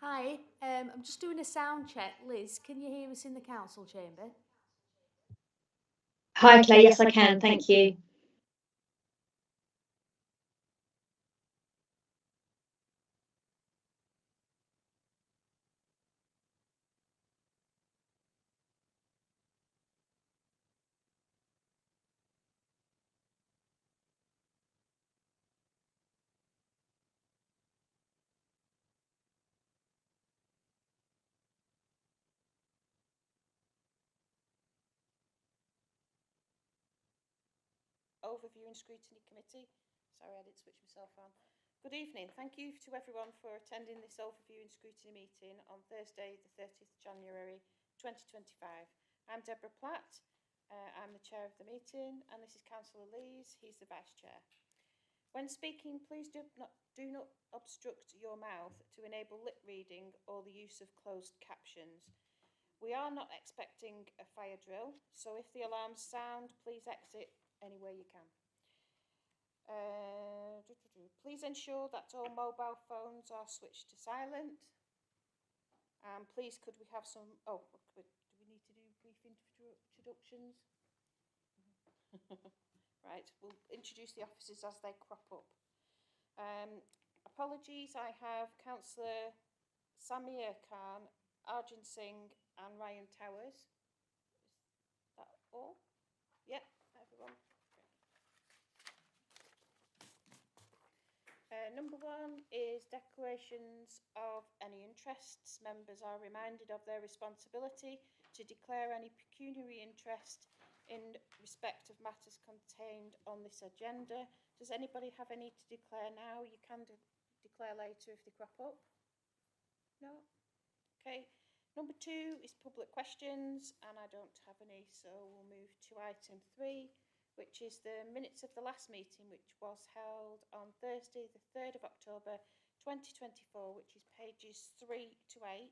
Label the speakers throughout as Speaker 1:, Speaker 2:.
Speaker 1: Hi, I'm just doing a sound check. Liz, can you hear us in the council chamber?
Speaker 2: Hi, Claire. Yes, I can. Thank you.
Speaker 3: Overview and Scrutiny Committee. Sorry, I didn't switch myself on. Good evening. Thank you to everyone for attending this Overview and Scrutiny meeting on Thursday, the 30th of January 2025. I'm Deborah Platt. I'm the chair of the meeting, and this is Councillor Lees. He's the vice chair. When speaking, please do not obstruct your mouth to enable lip reading or the use of closed captions. We are not expecting a fire drill, so if the alarms sound, please exit any way you can. Please ensure that all mobile phones are switched to silent. And please, could we have some? Do we need to do brief introductions? Right, we'll introduce the officers as they crop up. Apologies, I have Councillor Samir Khan, Arjun Singh, and Ryan Towers. Is that all? Yep, everyone. Number one is declarations of any interests. Members are reminded of their responsibility to declare any pecuniary interest in respect of matters contained on this agenda. Does anybody have any to declare now? You can declare later if they crop up. No? Okay. Number two is public questions, and I don't have any, so we'll move to item 3, which is the minutes of the last meeting, which was held on Thursday, the 3rd of October 2024, which is pages 3 to 8.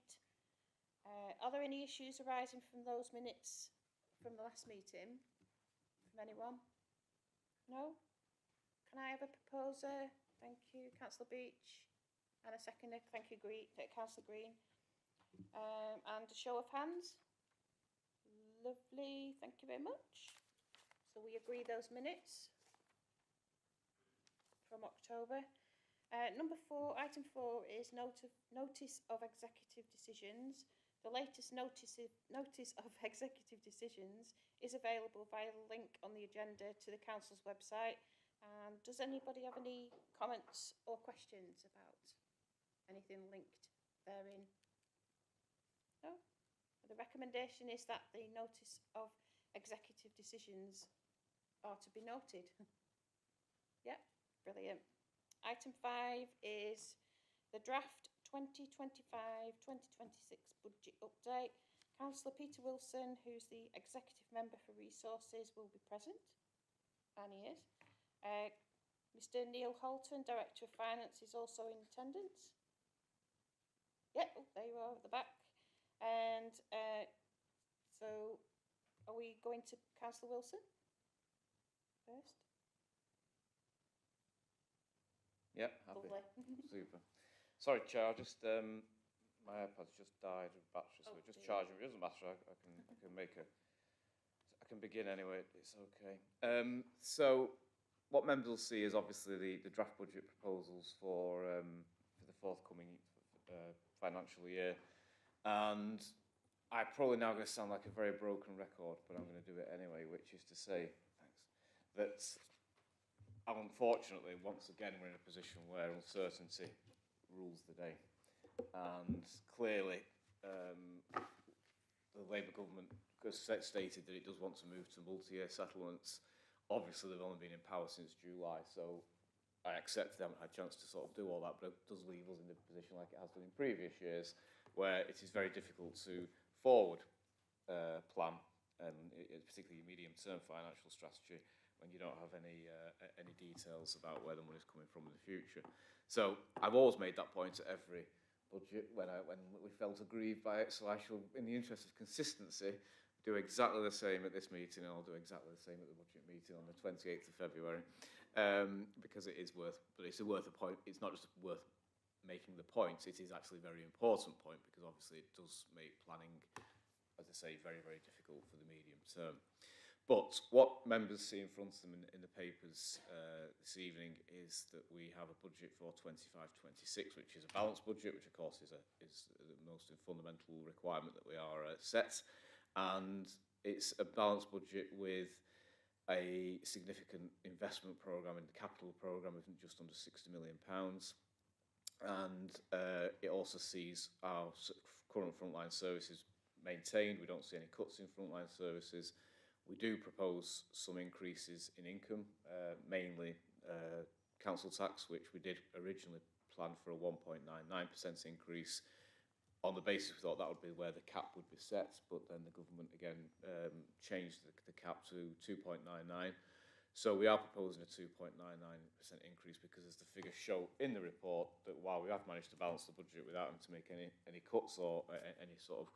Speaker 3: Are there any issues arising from those minutes from the last meeting? From anyone? No? Can I have a proposer? Thank you, Councillor Beach. And a seconder. Thank you, Councillor Green. And a show of hands. Lovely, thank you very much. So we agree those minutes from October. Number 4, item 4 is notice of executive decisions. The latest notice of executive decisions is available via the link on the agenda to the council's website. Does anybody have any comments or questions about anything linked therein? No? The recommendation is that the notice of executive decisions are to be noted. Yep, brilliant. Item 5 is the draft 2025-2026 budget update. Councillor Peter Wilson, who's the executive member for resources, will be present, and he is. Mr. Neil Holton, Director of Finance, is also in attendance. Yep, there you are at the back. And so are we going to Councillor Wilson first?
Speaker 4: Yep, happy.
Speaker 3: Lovely.
Speaker 4: Super. Sorry, Chair, my iPad's just died of battery, so just charging. It doesn't matter. I can begin anyway. It's okay. So what members will see is obviously the draft budget proposals for the forthcoming financial year, and I'm probably now going to sound like a very broken record, but I'm going to do it anyway, which is to say, that unfortunately, once again, we're in a position where uncertainty rules the day. And clearly, the Labour government has stated that it does want to move to multi-year settlements. Obviously, they've only been in power since July, so I accept they haven't had a chance to sort of do all that, but it does leave us in a position like it has done in previous years, where it is very difficult to forward plan, and particularly medium-term financial strategy, when you don't have any details about where the money's coming from in the future. So I've always made that point at every budget when we felt aggrieved by it. So I shall, in the interest of consistency, do exactly the same at this meeting, and I'll do exactly the same at the budget meeting on the 28th of February, because it is worth. But it's worth a point. It's not just worth making the point, it is actually a very important point, because obviously it does make planning, as I say, very, very difficult for the medium term. But what members see in front of them in the papers this evening is that we have a budget for 25-26, which is a balanced budget, which of course is the most fundamental requirement that we are set. And it's a balanced budget with a significant investment programme in the capital programme of just under £60 million. And it also sees our current frontline services maintained. We don't see any cuts in frontline services. We do propose some increases in income, mainly council tax, which we did originally plan for a 1.99% increase. On the basis we thought that would be where the cap would be set, but then the government again changed the cap to 2.99. So we are proposing a 2.99% increase, because as the figures show in the report, that while we have managed to balance the budget without having to make any cuts or any sort of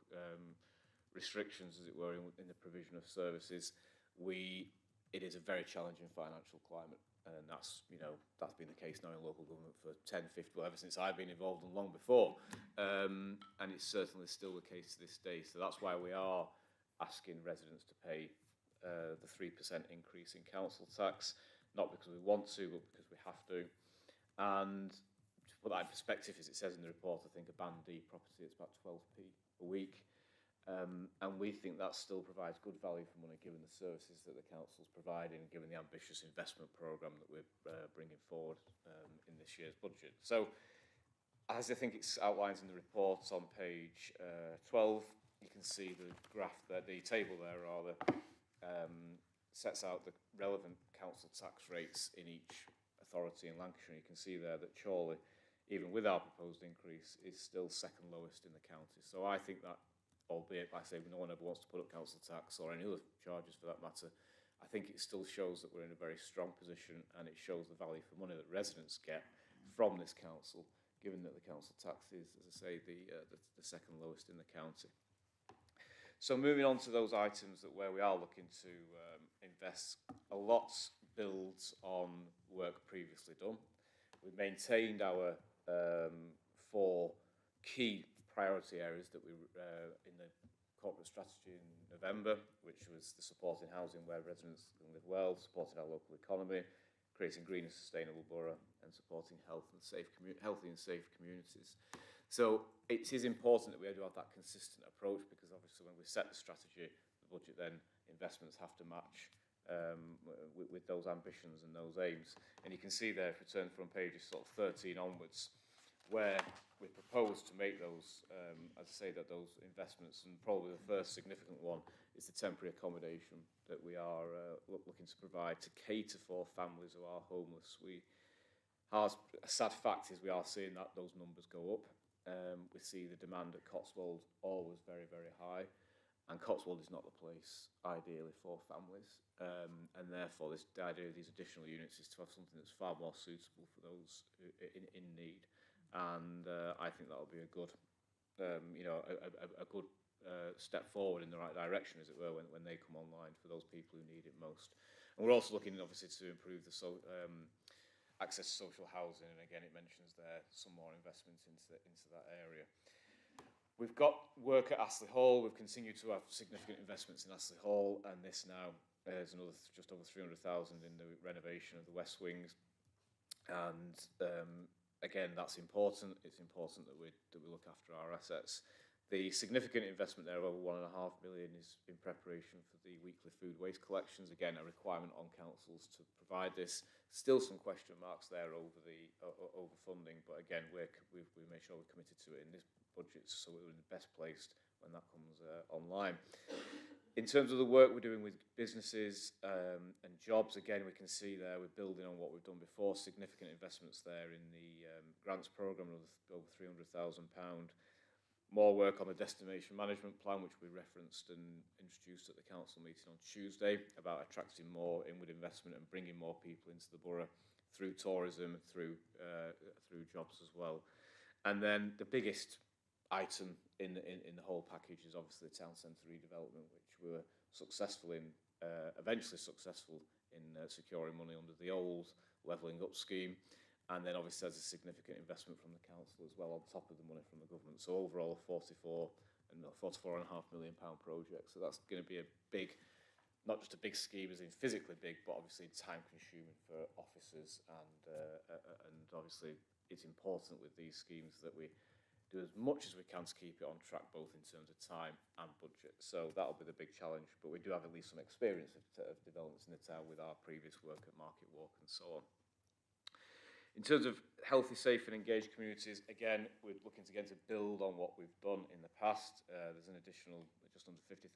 Speaker 4: restrictions, as it were, in the provision of services, it is a very challenging financial climate, and that's been the case now in local government for 10, 50, well, ever since I've been involved and long before, and it's certainly still the case to this day. So that's why we are asking residents to pay the 3% increase in council tax, not because we want to, but because we have to. And to put that in perspective, as it says in the report, I think a Band D property, it's about 12p a week. And we think that still provides good value for money, given the services that the council's providing, and given the ambitious investment programme that we're bringing forward in this year's budget. So, as I think it outlines in the report on page 12, you can see the graph there, the table there rather, sets out the relevant council tax rates in each authority in Lancashire. You can see there that Chorley, even with our proposed increase, is still second lowest in the county. So I think that, albeit, like I say, no one ever wants to put up council tax or any other charges for that matter, I think it still shows that we're in a very strong position, and it shows the value for money that residents get from this council, given that the council tax is, as I say, the second lowest in the county. So moving on to those items where we are looking to invest, a lot builds on work previously done. We've maintained our 4 key priority areas that we in the corporate strategy in November, which was the supporting housing where residents can live well, supporting our local economy, creating green and sustainable borough, and supporting healthy and safe communities. So it is important that we do have that consistent approach, because obviously when we set the strategy, the budget, then investments have to match with those ambitions and those aims. And you can see there, if we turn from pages sort of 13 onwards, where we propose to make those, as I say, that those investments, and probably the first significant one is the temporary accommodation that we are looking to provide to cater for families who are homeless. A sad fact is we are seeing that those numbers go up. We see the demand at Cotswold always very, very high, and Cotswold is not the place ideally for families, and therefore the idea of these additional units is to have something that's far more suitable for those in need. And I think that will be a good, a good step forward in the right direction, as it were, when they come online for those people who need it most. And we're also looking, obviously, to improve the access to social housing, and again, it mentions there some more investment into that area. We've got work at Astley Hall. We've continued to have significant investments in Astley Hall, and this now is another just over 300,000 in the renovation of the West Wings. And again, that's important. It's important that we look after our assets. The significant investment there of over £1.5 million is in preparation for the weekly food waste collections. Again, a requirement on councils to provide this. Still some question marks there over funding, but again, we made sure we're committed to it in this budget, so we're in the best placed when that comes online. In terms of the work we're doing with businesses and jobs, again, we can see there we're building on what we've done before. Significant investments there in the grants programme of over £300,000. More work on the destination management plan, which we referenced and introduced at the council meeting on Tuesday, about attracting more inward investment and bringing more people into the borough through tourism, through jobs as well. And then the biggest item in the whole package is obviously the town centre redevelopment, which we were successful in, eventually successful in securing money under the old levelling up scheme. and then obviously there's a significant investment from the council as well on top of the money from the government. So overall, £44.5 million project. So that's going to be a big, not just a big scheme as in physically big, but obviously time consuming for officers, and obviously it's important with these schemes that we do as much as we can to keep it on track, both in terms of time and budget. So that'll be the big challenge, but we do have at least some experience of developments in the town with our previous work at Market Walk and so on. In terms of healthy, safe and engaged communities, again, we're looking to build on what we've done in the past. There's an additional just under £50,000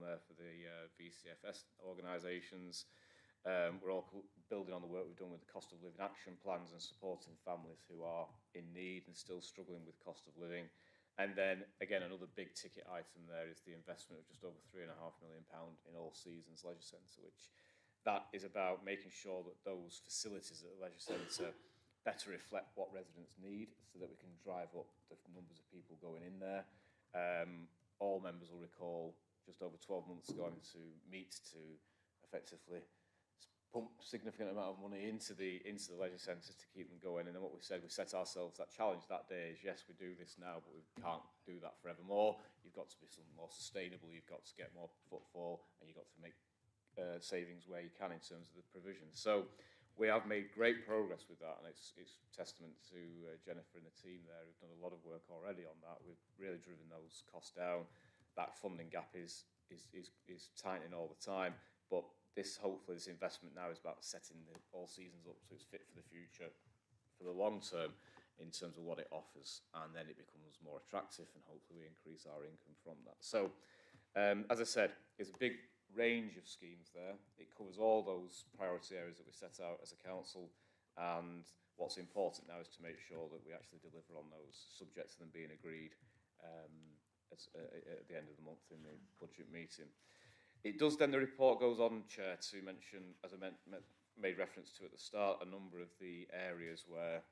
Speaker 4: there for the VCFS organisations. We're all building on the work we've done with the cost of living action plans and supporting families who are in need and still struggling with cost of living. And then, again, another big ticket item there is the investment of just over £3.5 million in All Seasons Leisure Centre, which that is about making sure that those facilities at the leisure centre better reflect what residents need so that we can drive up the numbers of people going in there. All members will recall just over 12 months ago having to meet to effectively pump a significant amount of money into the leisure centres to keep them going. And then what we said, we set ourselves that challenge that day is, yes, we do this now, but we can't do that forevermore. You've got to be something more sustainable, you've got to get more footfall, and you've got to make savings where you can in terms of the provision. So we have made great progress with that, and it's testament to Jennifer and the team there who've done a lot of work already on that. We've really driven those costs down. That funding gap is tightening all the time, but hopefully this investment now is about setting the All Seasons up so it's fit for the future, for the long term in terms of what it offers, and then it becomes more attractive and hopefully we increase our income from that. So as I said, it's a big range of schemes there. It covers all those priority areas that we set out as a council, and what's important now is to make sure that we actually deliver on those, subject to them being agreed at the end of the month in the budget meeting. It does then, the report goes on, Chair, to mention, as I made reference to at the start, a number of the areas where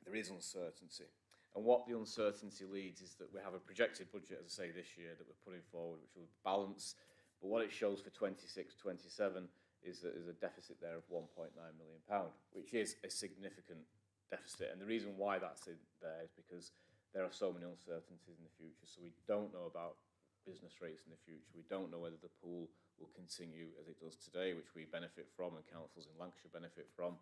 Speaker 4: there is uncertainty. And what the uncertainty leads is that we have a projected budget, as I say, this year that we're putting forward, which will balance. But what it shows for 26-27 is that there's a deficit there of £1.9 million, which is a significant deficit. And the reason why that's there is because there are so many uncertainties in the future. So we don't know about business rates in the future. We don't know whether the pool will continue as it does today, which we benefit from and councils in Lancashire benefit from.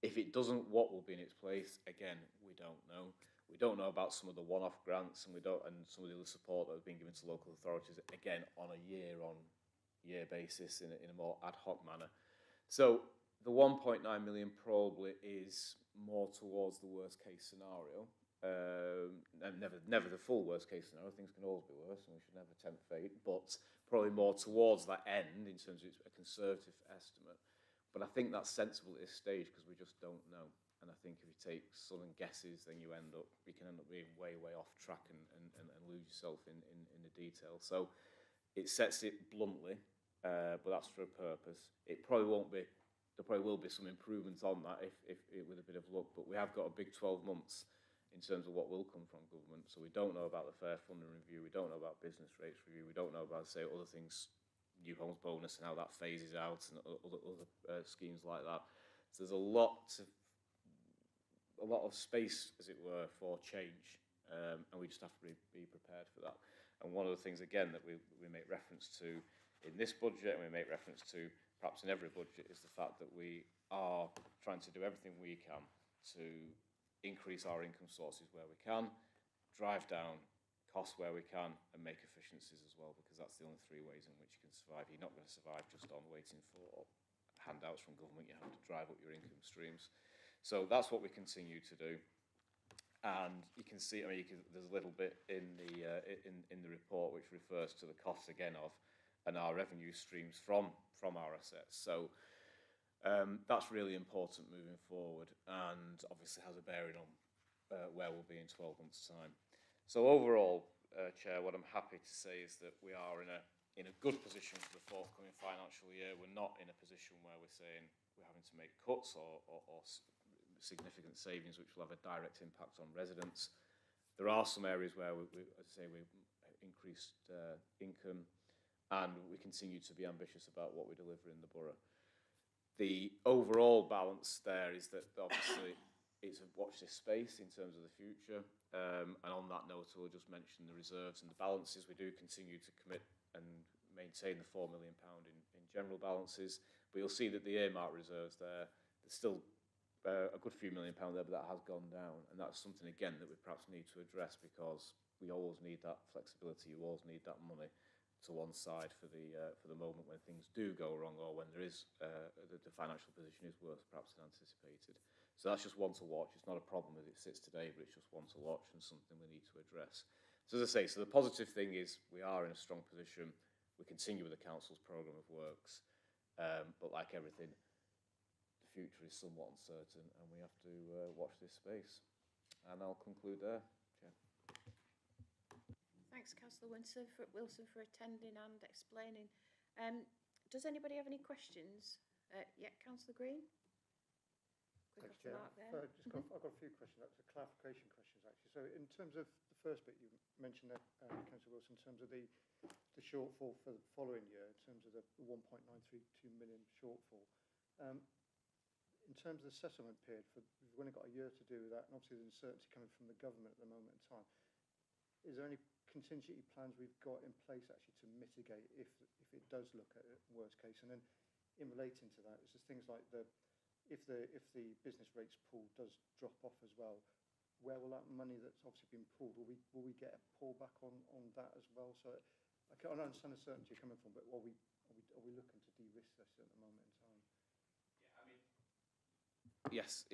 Speaker 4: If it doesn't, what will be in its place? Again, we don't know. We don't know about some of the one-off grants, and some of the other support that has been given to local authorities, again, on a year-on-year basis in a more ad hoc manner. So the 1.9 million probably is more towards the worst-case scenario. And never the full worst-case scenario. Things can always be worse, and we should never tempt fate. But probably more towards that end in terms of a conservative estimate. But I think that's sensible at this stage because we just don't know. And I think if you take sudden guesses, then you can end up being way off track and lose yourself in the detail. So it sets it bluntly, but that's for a purpose. It probably won't be. There probably will be some improvements on that if with a bit of luck. But we have got a big 12 months in terms of what will come from government. So we don't know about the fair funding review. We don't know about business rates review. We don't know about, say, other things, new homes bonus and how that phases out, and other schemes like that. So there's a lot of space, as it were, for change, and we just have to be prepared for that. And one of the things, again, that we make reference to in this budget, and we make reference to perhaps in every budget, is the fact that we are trying to do everything we can to increase our income sources where we can, drive down costs where we can, and make efficiencies as well, because that's the only three ways in which you can survive. You're not going to survive just on waiting for handouts from government. You have to drive up your income streams. So that's what we continue to do. And you can see, there's a little bit in the report which refers to the costs again of and our revenue streams from our assets. So that's really important moving forward, and obviously has a bearing on where we'll be in 12 months' time. So overall, Chair, what I'm happy to say is that we are in a good position for the forthcoming financial year. We're not in a position where we're saying we're having to make cuts or significant savings which will have a direct impact on residents. There are some areas where we've increased income, and we continue to be ambitious about what we deliver in the borough. The overall balance there is that obviously it's a watch this space in terms of the future. And on that note, I'll just mention the reserves and the balances. We do continue to commit and maintain the £4 million in general balances, but you'll see that the earmark reserves there's still a good few £1 million there, but that has gone down, and that's something again that we perhaps need to address, because we always need that flexibility. You always need that money to one side for the moment when things do go wrong, or when there is the financial position is worse perhaps than anticipated. So that's just one to watch. It's not a problem as it sits today, but it's just one to watch and something we need to address. So as I say, so the positive thing is we are in a strong position. We continue with the council's programme of works, but like everything, the future is somewhat uncertain, and we have to watch this space. And I'll conclude there, Chair.
Speaker 3: Thanks, Councillor Wilson, for attending and explaining. Does anybody have any questions? Yeah, Councillor Green? Quick off the mark there.
Speaker 5: I've got a few questions, actually, clarification questions, actually. So in terms of the first bit you mentioned there, Councillor Wilson, in terms of the shortfall for the following year, in terms of the 1.932 million shortfall, in terms of the settlement period, we've only got a year to do with that, and obviously the uncertainty coming from the government at the moment in time. Is there any contingency plans we've got in place actually to mitigate if it does look at it worst case? And then in relating to that, it's just things like if the business rates pool does drop off as well, where will that money that's obviously been pooled, will we get a pullback on that as well? So I don't understand the certainty you're coming from, but are we looking to de-risk this at the moment in time?
Speaker 4: Yes,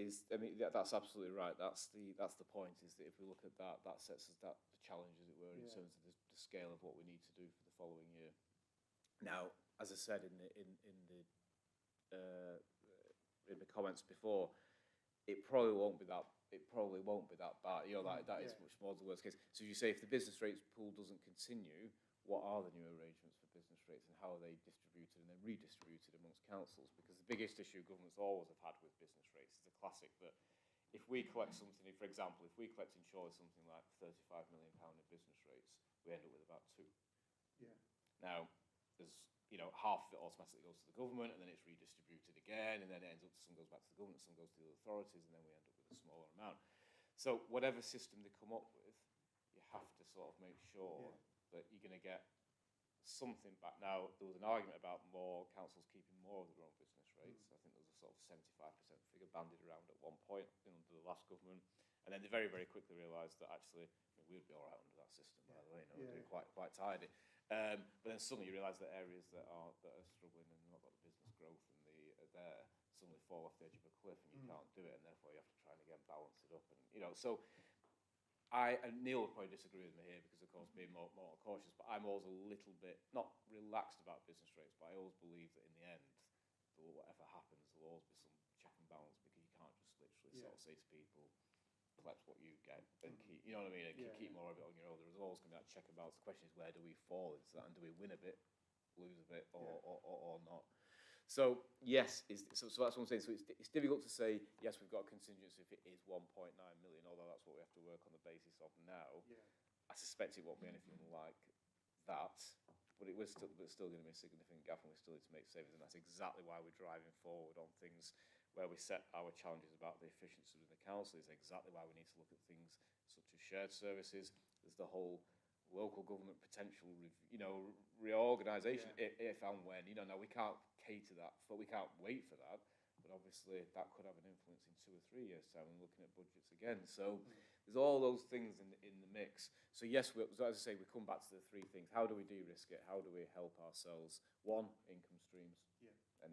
Speaker 4: that's absolutely right. That's the point. Is that if we look at that sets us the challenge, as it were, in terms of the scale of what we need to do for the following year. Now, as I said in the comments before, it probably won't be that bad. You know, that is much more the worst case. So you say if the business rates pool doesn't continue, what are the new arrangements for business rates, and how are they distributed and then redistributed amongst councils? Because the biggest issue governments always have had with business rates is the classic that if we collect something, for example, if we collect in Shore something like £35 million in business rates, we end up with about £2.
Speaker 5: Yeah.
Speaker 4: Now, there's half of it automatically goes to the government, and then it's redistributed again, and then it ends up some goes back to the government, some goes to the authorities, and then we end up with a smaller amount. So whatever system they come up with, you have to sort of make sure that you're going to get something back. Now, there was an argument about more councils keeping more of their own business rates. I think there was a sort of 75% figure bandied around at one point under the last government, and then they very, very quickly realised that actually we'd be all right under that system. By the way, we're doing quite tidy. But then suddenly you realise that areas that are struggling and not got the business growth and there suddenly fall off the edge of a cliff, and you can't do it, and therefore you have to try and again balance it up. And so and Neil would probably disagree with me here because, of course, being more cautious, but I'm always a little bit, not relaxed about business rates, but I always believe that in the end, whatever happens, there'll always be some check and balance, because you can't just literally sort of say to people, collect what you get and keep, you know what I mean, and keep more of it on your own. There's always going to be that check and balance. The question is, where do we fall into that, and do we win a bit, lose a bit, or not? So yes, so that's what I'm saying. So it's difficult to say, yes, we've got a contingency if it is 1.9 million, although that's what we have to work on the basis of now.
Speaker 5: Yeah.
Speaker 4: I suspect it won't be anything like that, but it's still going to be a significant gap, and we still need to make savings, and that's exactly why we're driving forward on things where we set our challenges about the efficiency of the council. Is exactly why we need to look at things such as shared services. There's the whole local government potential, reorganisation, if and when. Now we can't cater that, but we can't wait for that. But obviously that could have an influence in 2 or 3 years' time when looking at budgets again. So there's all those things in the mix. So yes, as I say, we come back to the 3 things. How do we de-risk it? How do we help ourselves? 1, income streams. And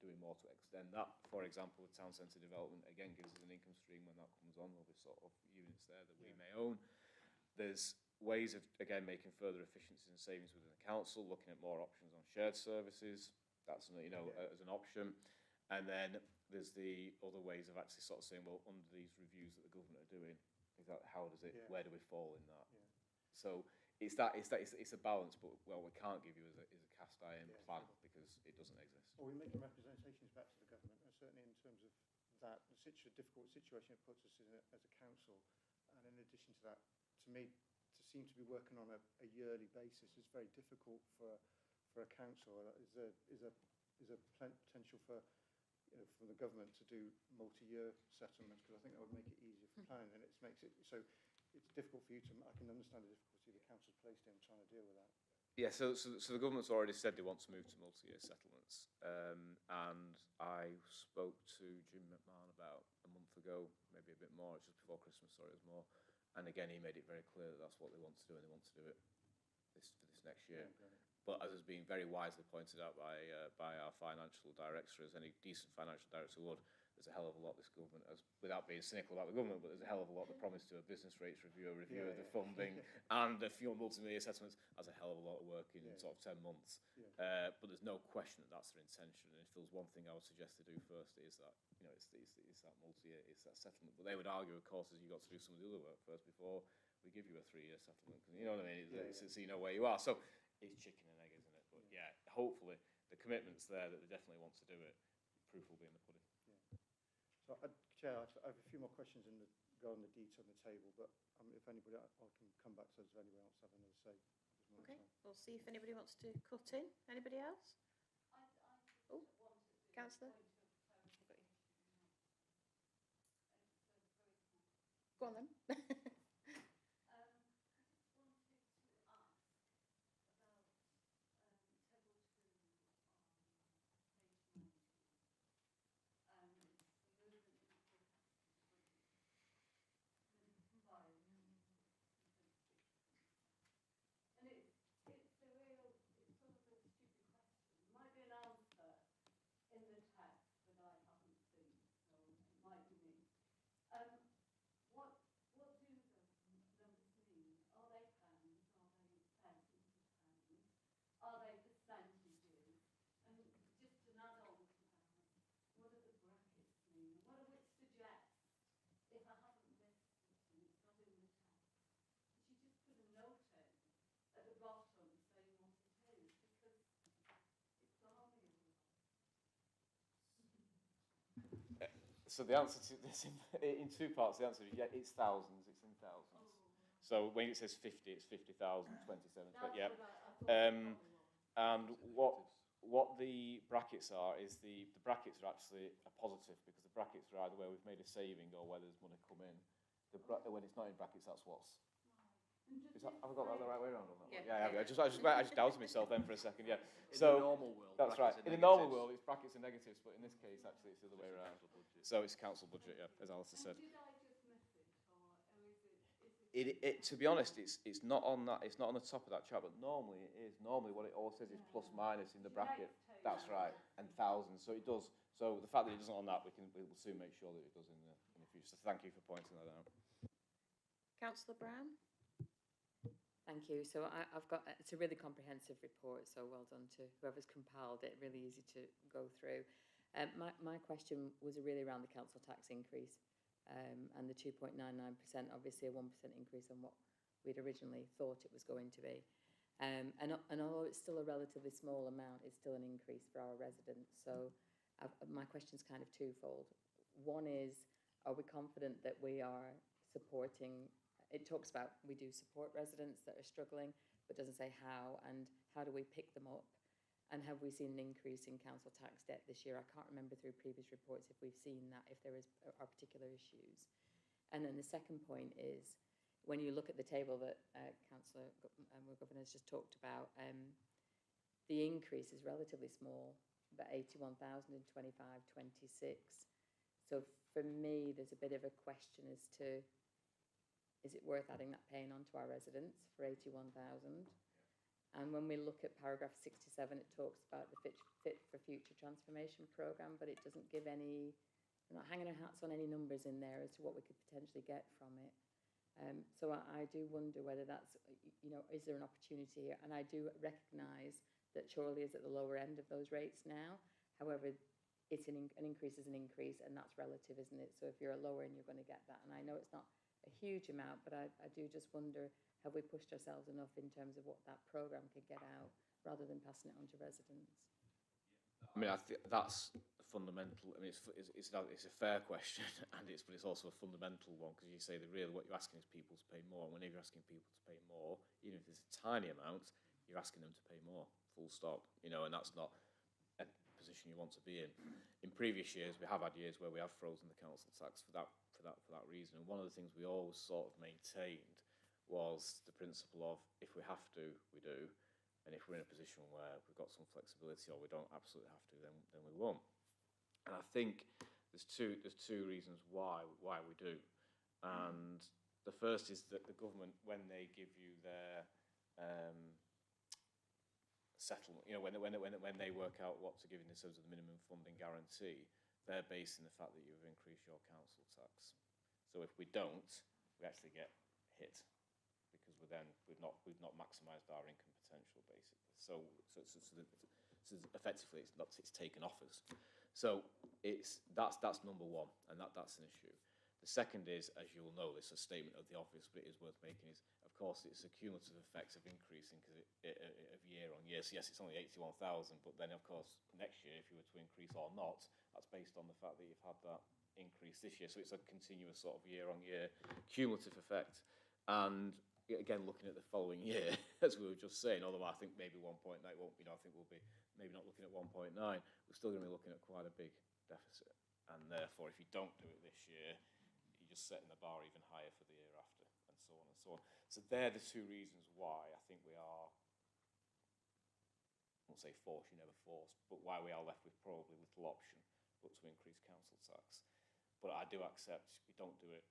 Speaker 4: doing more to extend that. For example, with town centre development, again, gives us an income stream when that comes on. There'll be sort of units there that we may own. There's ways of, again, making further efficiencies and savings within the council, looking at more options on shared services. That's, as an option. And then there's the other ways of actually sort of saying, well, under these reviews that the government are doing, how does it, where do we fall in that? So it's a balance, but we can't give you is a cast iron plan, because it doesn't exist.
Speaker 5: Well, we're making representations back to the government, and certainly in terms of that, the difficult situation it puts us in as a council. And in addition to that, to me, to seem to be working on a yearly basis is very difficult for a council. Is there potential for from the government to do multi-year settlements, because I think that would make it easier for planning, and it makes it so it's difficult for you to. I can understand the difficulty the council's placed in trying to deal with that.
Speaker 4: Yeah, so the government's already said they want to move to multi-year settlements, and I spoke to Jim McMahon about a month ago, maybe a bit more, just before Christmas. Sorry, it was more. And again, he made it very clear that that's what they want to do, and they want to do it for this next year.
Speaker 5: Yeah,
Speaker 4: But as has been very wisely pointed out by our financial director, as any decent financial director would, there's a hell of a lot this government has, without being cynical about the government, but there's a hell of a lot they promised to a business rates review, a review of the funding, and the fuel multi-year settlements has a hell of a lot of work in sort of 10 months.
Speaker 5: Yeah.
Speaker 4: But there's no question that that's their intention. And if there was one thing I would suggest they do first, is that it's that multi-year, it's that settlement. But they would argue, of course, is you've got to do some of the other work first before we give you a 3-year settlement. You know what I mean? It's so you know where you are. So it's chicken and egg, isn't it? But yeah, hopefully the commitment's there that they definitely want to do it. Proof will be in the pudding.
Speaker 5: So, Chair, I have a few more questions regarding the detail on the table, but if anybody, I can come back to us if anyone else have another say.
Speaker 3: Okay, we'll see if anybody wants to cut in. Anybody else? Oh, Councillor? Go on then.
Speaker 4: So the answer to this in two parts. The answer is yeah, it's thousands. It's in thousands. So when it says 50, it's 50,000, 27. But yeah, and what the brackets are is the brackets are actually a positive, because the brackets are either where we've made a saving or where there's money come in. When it's not in brackets, that's what's. Have I got that the right way around on that one? Yeah, I just doubted myself then for a second. Yeah. So
Speaker 6: in the normal world,
Speaker 4: that's right. In the normal world, it's brackets and negatives, but in this case, actually, it's the other way around. So it's council budget, yeah, as Alistair said. To be honest, it's not on that. It's not on the top of that chart, but normally it is. Normally, what it all says is plus minus in the bracket. That's right, and thousands. So it does. So the fact that it doesn't on that, we'll soon make sure that it does in the future. So thank you for pointing that out.
Speaker 3: Councillor Brown?
Speaker 7: Thank you. So I've got, it's a really comprehensive report, so well done to whoever's compiled it, really easy to go through. My question was really around the council tax increase and the 2.99%, obviously a 1% increase on what we'd originally thought it was going to be. And although it's still a relatively small amount, it's still an increase for our residents. So my question's kind of twofold. One is, are we confident that we are supporting? It talks about we do support residents that are struggling, but doesn't say how, and how do we pick them up? And have we seen an increase in council tax debt this year? I can't remember through previous reports if we've seen that, if there are particular issues. And then the second point is, when you look at the table that Councillor Governor has just talked about, the increase is relatively small, about 81,000 in 25-26. So for me, there's a bit of a question as to, is it worth adding that pain onto our residents for 81,000? And when we look at paragraph 67, it talks about the Fit for Future transformation programme, but it doesn't give any, we're not hanging our hats on any numbers in there as to what we could potentially get from it. So I do wonder whether that's, is there an opportunity here? And I do recognise that Chorley is at the lower end of those rates now. However, it's an increase is an increase, and that's relative, isn't it? So if you're a lower end, you're going to get that. And I know it's not a huge amount, but I do just wonder, have we pushed ourselves enough in terms of what that programme could get out, rather than passing it on to residents?
Speaker 4: I mean, I think that's fundamental. I mean, it's a fair question, but it's also a fundamental one, because you say that really what you're asking is people to pay more. And whenever you're asking people to pay more, even if it's a tiny amount, you're asking them to pay more. Full stop. And that's not a position you want to be in. In previous years, we have had years where we have frozen the council tax for that reason. And one of the things we always sort of maintained was the principle of if we have to, we do, and if we're in a position where we've got some flexibility or we don't absolutely have to, then we won't. And I think there's two reasons why we do. And the first is that the government, when they give you their settlement, when they work out what to give in terms of the minimum funding guarantee, they're based on the fact that you've increased your council tax. So if we don't, we actually get hit because we've not maximised our income potential basically. So effectively it's taken off us. So that's number one, and that's an issue. The second is, as you will know, this is a statement of the obvious, but it is worth making, is, of course, it's a cumulative effect of increasing of year on year. So yes, it's only 81,000, but then, of course, next year, if you were to increase or not, that's based on the fact that you've had that increase this year. So it's a continuous sort of year-on-year cumulative effect. And again, looking at the following year, as we were just saying, although I think maybe 1.9 won't, I think we'll be maybe not looking at 1.9, we're still going to be looking at quite a big deficit. And therefore, if you don't do it this year, you're just setting the bar even higher for the year after, and so on and so on. So they're the two reasons why I think we are, I won't say forced, you're never forced, but why we are left with probably little option but to increase council tax. But I do accept you don't do it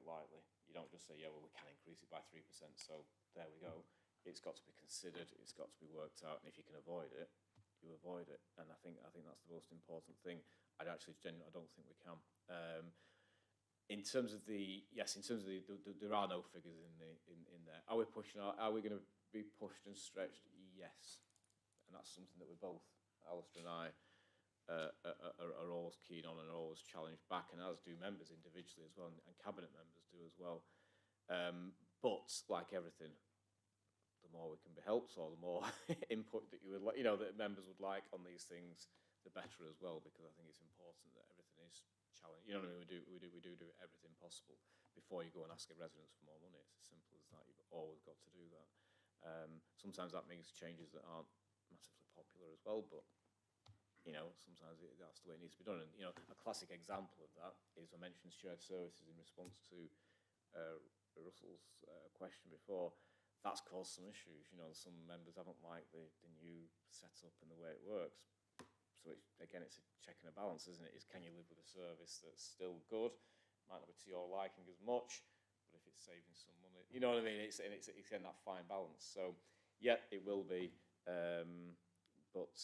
Speaker 4: lightly. You don't just say, yeah, well, we can increase it by 3%, so there we go. It's got to be considered, it's got to be worked out, and if you can avoid it, you avoid it. And I think that's the most important thing. I don't think we can. In terms of there are no figures in there. Are we pushing? Are we going to be pushed and stretched? Yes, and that's something that we both, Alistair and I, are always keen on and are always challenged back, and as do members individually as well, and cabinet members do as well. But like everything, the more we can be helped, or the more input that you would like, that members would like on these things, the better as well. Because I think it's important that everything is challenged. You know what I mean? We do everything possible before you go and ask a resident for more money. It's as simple as that. You've always got to do that. Sometimes that means changes that aren't massively popular as well, but sometimes that's the way it needs to be done. And a classic example of that is, I mentioned shared services in response to Russell's question before. That's caused some issues. Some members haven't liked the new setup and the way it works. So it's a check and a balance, isn't it? Can you live with a service that's still good, might not be to your liking as much, but if it's saving some money, you know what I mean? It's in that fine balance. So yeah, it will be, but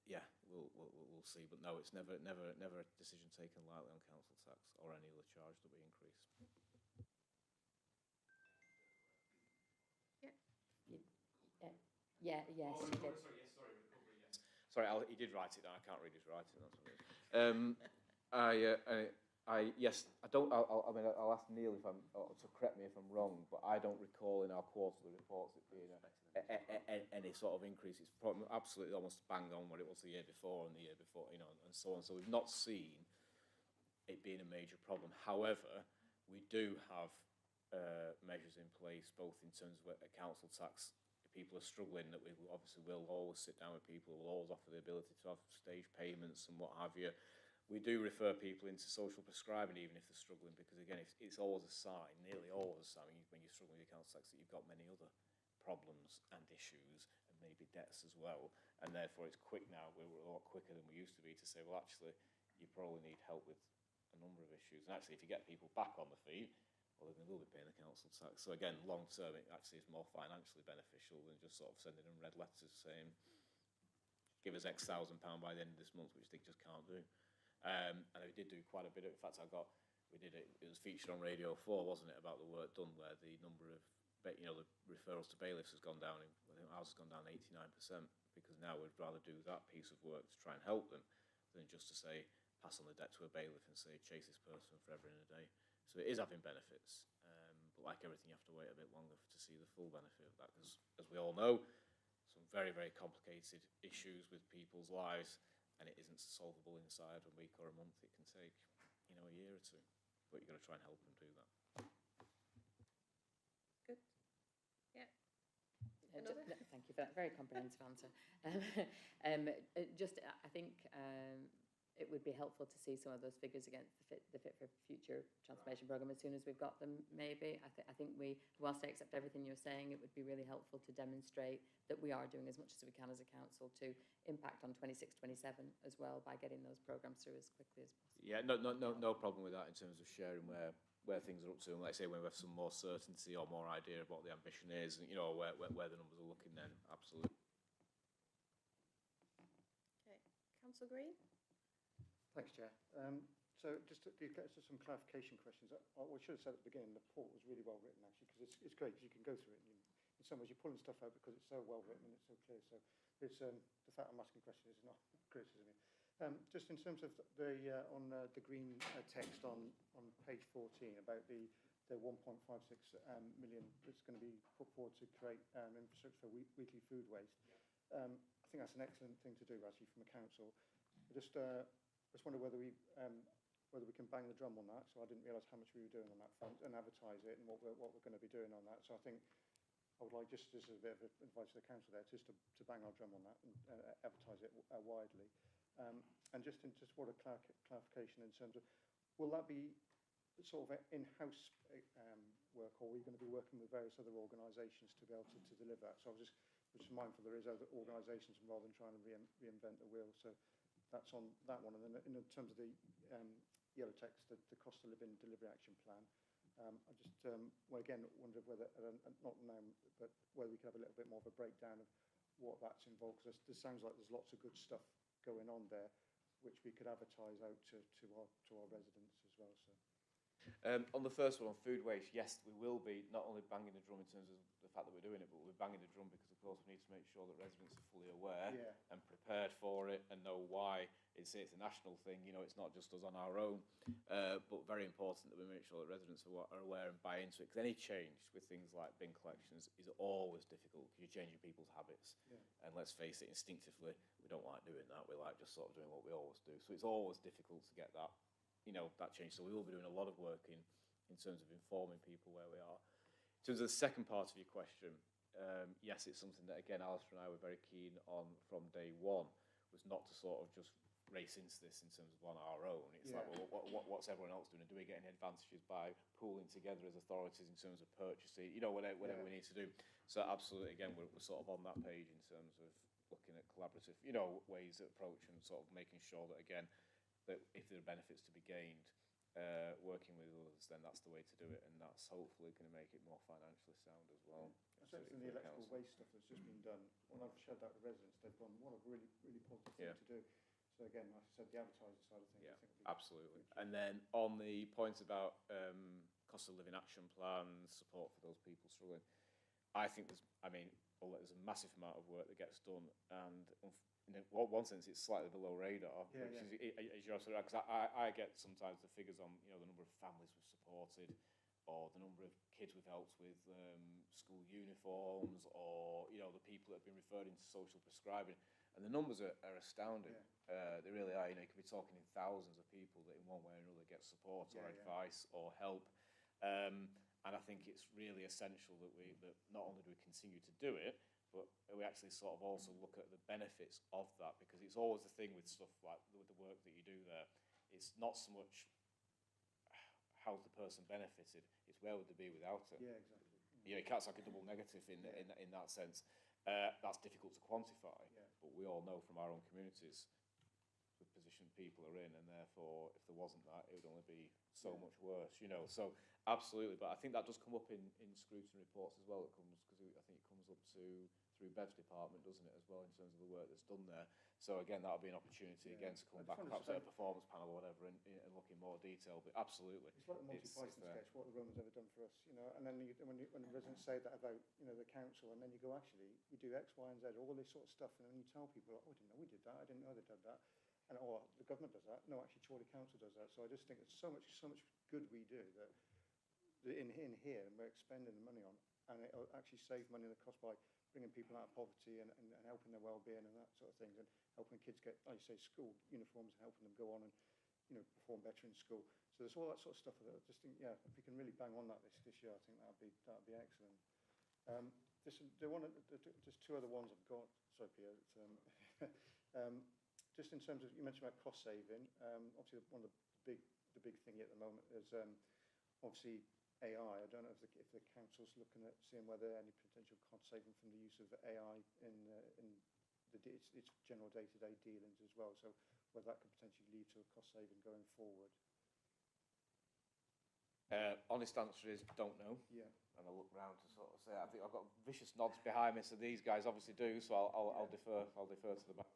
Speaker 4: yeah, we'll see. But no, it's never a decision taken lightly on council tax or any other charge that we increase.
Speaker 7: Yes, you did.
Speaker 4: Sorry, he did write it down. I can't read his writing. That's what it is. I'll ask Neil to correct me if I'm wrong, but I don't recall in our quarterly reports it being any sort of increase. It's probably absolutely almost bang on what it was the year before and the year before, and so on. So we've not seen it being a major problem. However, we do have measures in place, both in terms of council tax. People are struggling, that we obviously will always sit down with people, we'll always offer the ability to have stage payments and what have you. We do refer people into social prescribing even if they're struggling, because again, it's always a sign, nearly always a sign when you're struggling with your council tax, that you've got many other problems and issues and maybe debts as well, and therefore it's quick now, we're a lot quicker than we used to be to say, well actually you probably need help with a number of issues. And actually if you get people back on the feet, well, then they will be paying the council tax. So again, long term, it actually is more financially beneficial than just sort of sending them red letters saying, give us X £1,000 by the end of this month, which they just can't do. And we did do quite a bit. In fact, it was featured on Radio 4, wasn't it, about the work done, where the number of, the referrals to bailiffs has gone down. I think ours has gone down 89%, because now we'd rather do that piece of work to try and help them than just to say, pass on the debt to a bailiff and say, chase this person forever and a day. So it is having benefits, but like everything, you have to wait a bit longer to see the full benefit of that, because as we all know, some very, very complicated issues with people's lives, and it isn't solvable inside a week or a month. It can take, a year or two, but you've got to try and help them do that.
Speaker 3: Good. Yeah. Another?
Speaker 7: Thank you for that very comprehensive answer. I think it would be helpful to see some of those figures against the Fit for Future transformation programme as soon as we've got them, maybe. I think whilst I accept everything you're saying, it would be really helpful to demonstrate that we are doing as much as we can as a council to impact on 26, 27 as well by getting those programmes through as quickly as possible.
Speaker 4: Yeah, no problem with that in terms of sharing where things are up to, and like I say, when we have some more certainty or more idea of what the ambition is, and where the numbers are looking, then absolutely.
Speaker 3: Okay, Councillor Green?
Speaker 5: Thanks, Chair. So just to get to some clarification questions, I should have said at the beginning, the report was really well written, actually, because it's great, because you can go through it, and in some ways you're pulling stuff out because it's so well written and it's so clear. So it's the fact I'm asking questions is not criticism. Just in terms of the green text on page 14 about the 1.56 million that's going to be put forward to create infrastructure for weekly food waste. I think that's an excellent thing to do, actually, from the council. I just wonder whether we can bang the drum on that. So I didn't realise how much we were doing on that front and advertise it and what we're going to be doing on that. So I think I would like just as a bit of advice to the council there, just to bang our drum on that and advertise it widely. And just what a clarification in terms of, will that be sort of in-house work, or are we going to be working with various other organisations to be able to deliver that? So I was just mindful there is other organisations rather than trying to reinvent the wheel. So that's on that one. And then in terms of the yellow text, the cost of living delivery action plan, I just again wondered whether, not now, but whether we could have a little bit more of a breakdown of what that's involved, because this sounds like there's lots of good stuff going on there, which we could advertise out to our residents as well. So.
Speaker 4: On the first one, on food waste, yes, we will be not only banging the drum in terms of the fact that we're doing it, but we're banging the drum because, of course, we need to make sure that residents are fully aware and prepared for it and know why it's a national thing. It's not just us on our own, but very important that we make sure that residents are aware and buy into it. Because any change with things like bin collections is always difficult because you're changing people's habits. And let's face it, instinctively, we don't like doing that. We like just sort of doing what we always do. So it's always difficult to get that. That change. So we will be doing a lot of work in terms of informing people where we are. In terms of the second part of your question, yes, it's something that, again, Alistair and I were very keen on from day one, was not to sort of just race into this in terms of on our own. It's like, well, what's everyone else doing? And do we get any advantages by pooling together as authorities in terms of purchasing, whatever we need to do. So absolutely, again, we're sort of on that page in terms of looking at collaborative, ways of approach and sort of making sure that, again, that if there are benefits to be gained working with others, then that's the way to do it, and that's hopefully going to make it more financially sound as well.
Speaker 5: Especially in the electrical waste stuff that's just been done. When I've shared that with residents, they've gone, what a really, really positive thing to do. So again, like I said, the advertising side of things, I think
Speaker 4: absolutely. And then on the point about cost of living action plans, support for those people struggling, I think there's a massive amount of work that gets done, and in one sense, it's slightly below radar, which is, as you're absolutely right, because I get sometimes the figures on, the number of families we've supported, or the number of kids we've helped with school uniforms, or, the people that have been referred into social prescribing, and the numbers are astounding. They really are. You could be talking in thousands of people that in one way or another get support or advice or help. And I think it's really essential that not only do we continue to do it, but we actually sort of also look at the benefits of that, because it's always the thing with stuff like with the work that you do there. It's not so much how's the person benefited, it's where would they be without it.
Speaker 5: Yeah, exactly.
Speaker 4: It can't like a double negative in that sense. That's difficult to quantify, but we all know from our own communities the position people are in, and therefore if there wasn't that, it would only be so much worse, So absolutely, but I think that does come up in scrutiny reports as well. It comes because I think it comes up through Bev's department, doesn't it, as well, in terms of the work that's done there. So again, that'll be an opportunity again to come back perhaps at a performance panel or whatever and look in more detail. But absolutely,
Speaker 5: it's like the Monty Python sketch, what the Romans ever done for us, and then when the residents say that about the council, and then you go, actually we do X, Y, and Z, all this sort of stuff, and then you tell people, oh, I didn't know we did that, I didn't know they did that. And the government does that. No, actually, Chorley Council does that. So I just think there's so much good we do that in here, and we're expending the money on, and it'll actually save money in the cost by bringing people out of poverty and helping their well-being and that sort of things, and helping kids get, like you say, school uniforms, and helping them go on and perform better in school. So there's all that sort of stuff that I just think, if we can really bang on that this year, I think that'd be excellent. There's two other ones I've got. Sorry, Pierre. Just in terms of, you mentioned about cost saving. Obviously, one of the big thing at the moment is obviously AI. I don't know if the council's looking at seeing whether any potential cost saving from the use of AI in its general day-to-day dealings as well. So whether that could potentially lead to a cost saving going forward.
Speaker 4: Honest answer is don't know.
Speaker 5: Yeah.
Speaker 4: And I look round to sort of say, I think I've got vicious nods behind me, so these guys obviously do. So I'll defer to the back.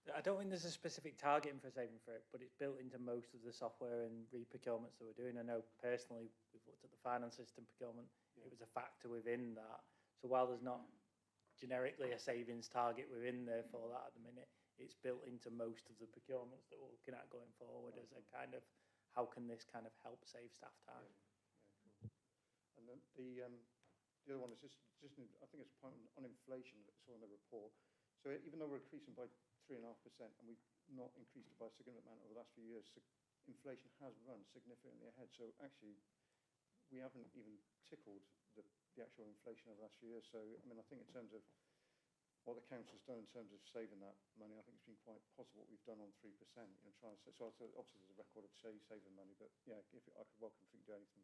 Speaker 6: I don't think there's a specific targeting for saving for it, but it's built into most of the software and re-procurements that we're doing. I know personally, we've looked at the finance system procurement. It was a factor within that. So while there's not generically a savings target within there for that at the minute, it's built into most of the procurements that we're looking at going forward as a kind of, how can this kind of help save staff time?
Speaker 5: Yeah, cool. And then the other one is just I think it's a point on inflation that I saw in the report. So even though we're increasing by 3.5% and we've not increased it by a significant amount over the last few years, inflation has run significantly ahead. So actually, we haven't even tickled the actual inflation over the last few years. So I mean, I think in terms of what the council's done in terms of saving that money, I think it's been quite positive what we've done on 3%. Trying to so obviously there's a record of saving money, but yeah, I could welcome if we could do anything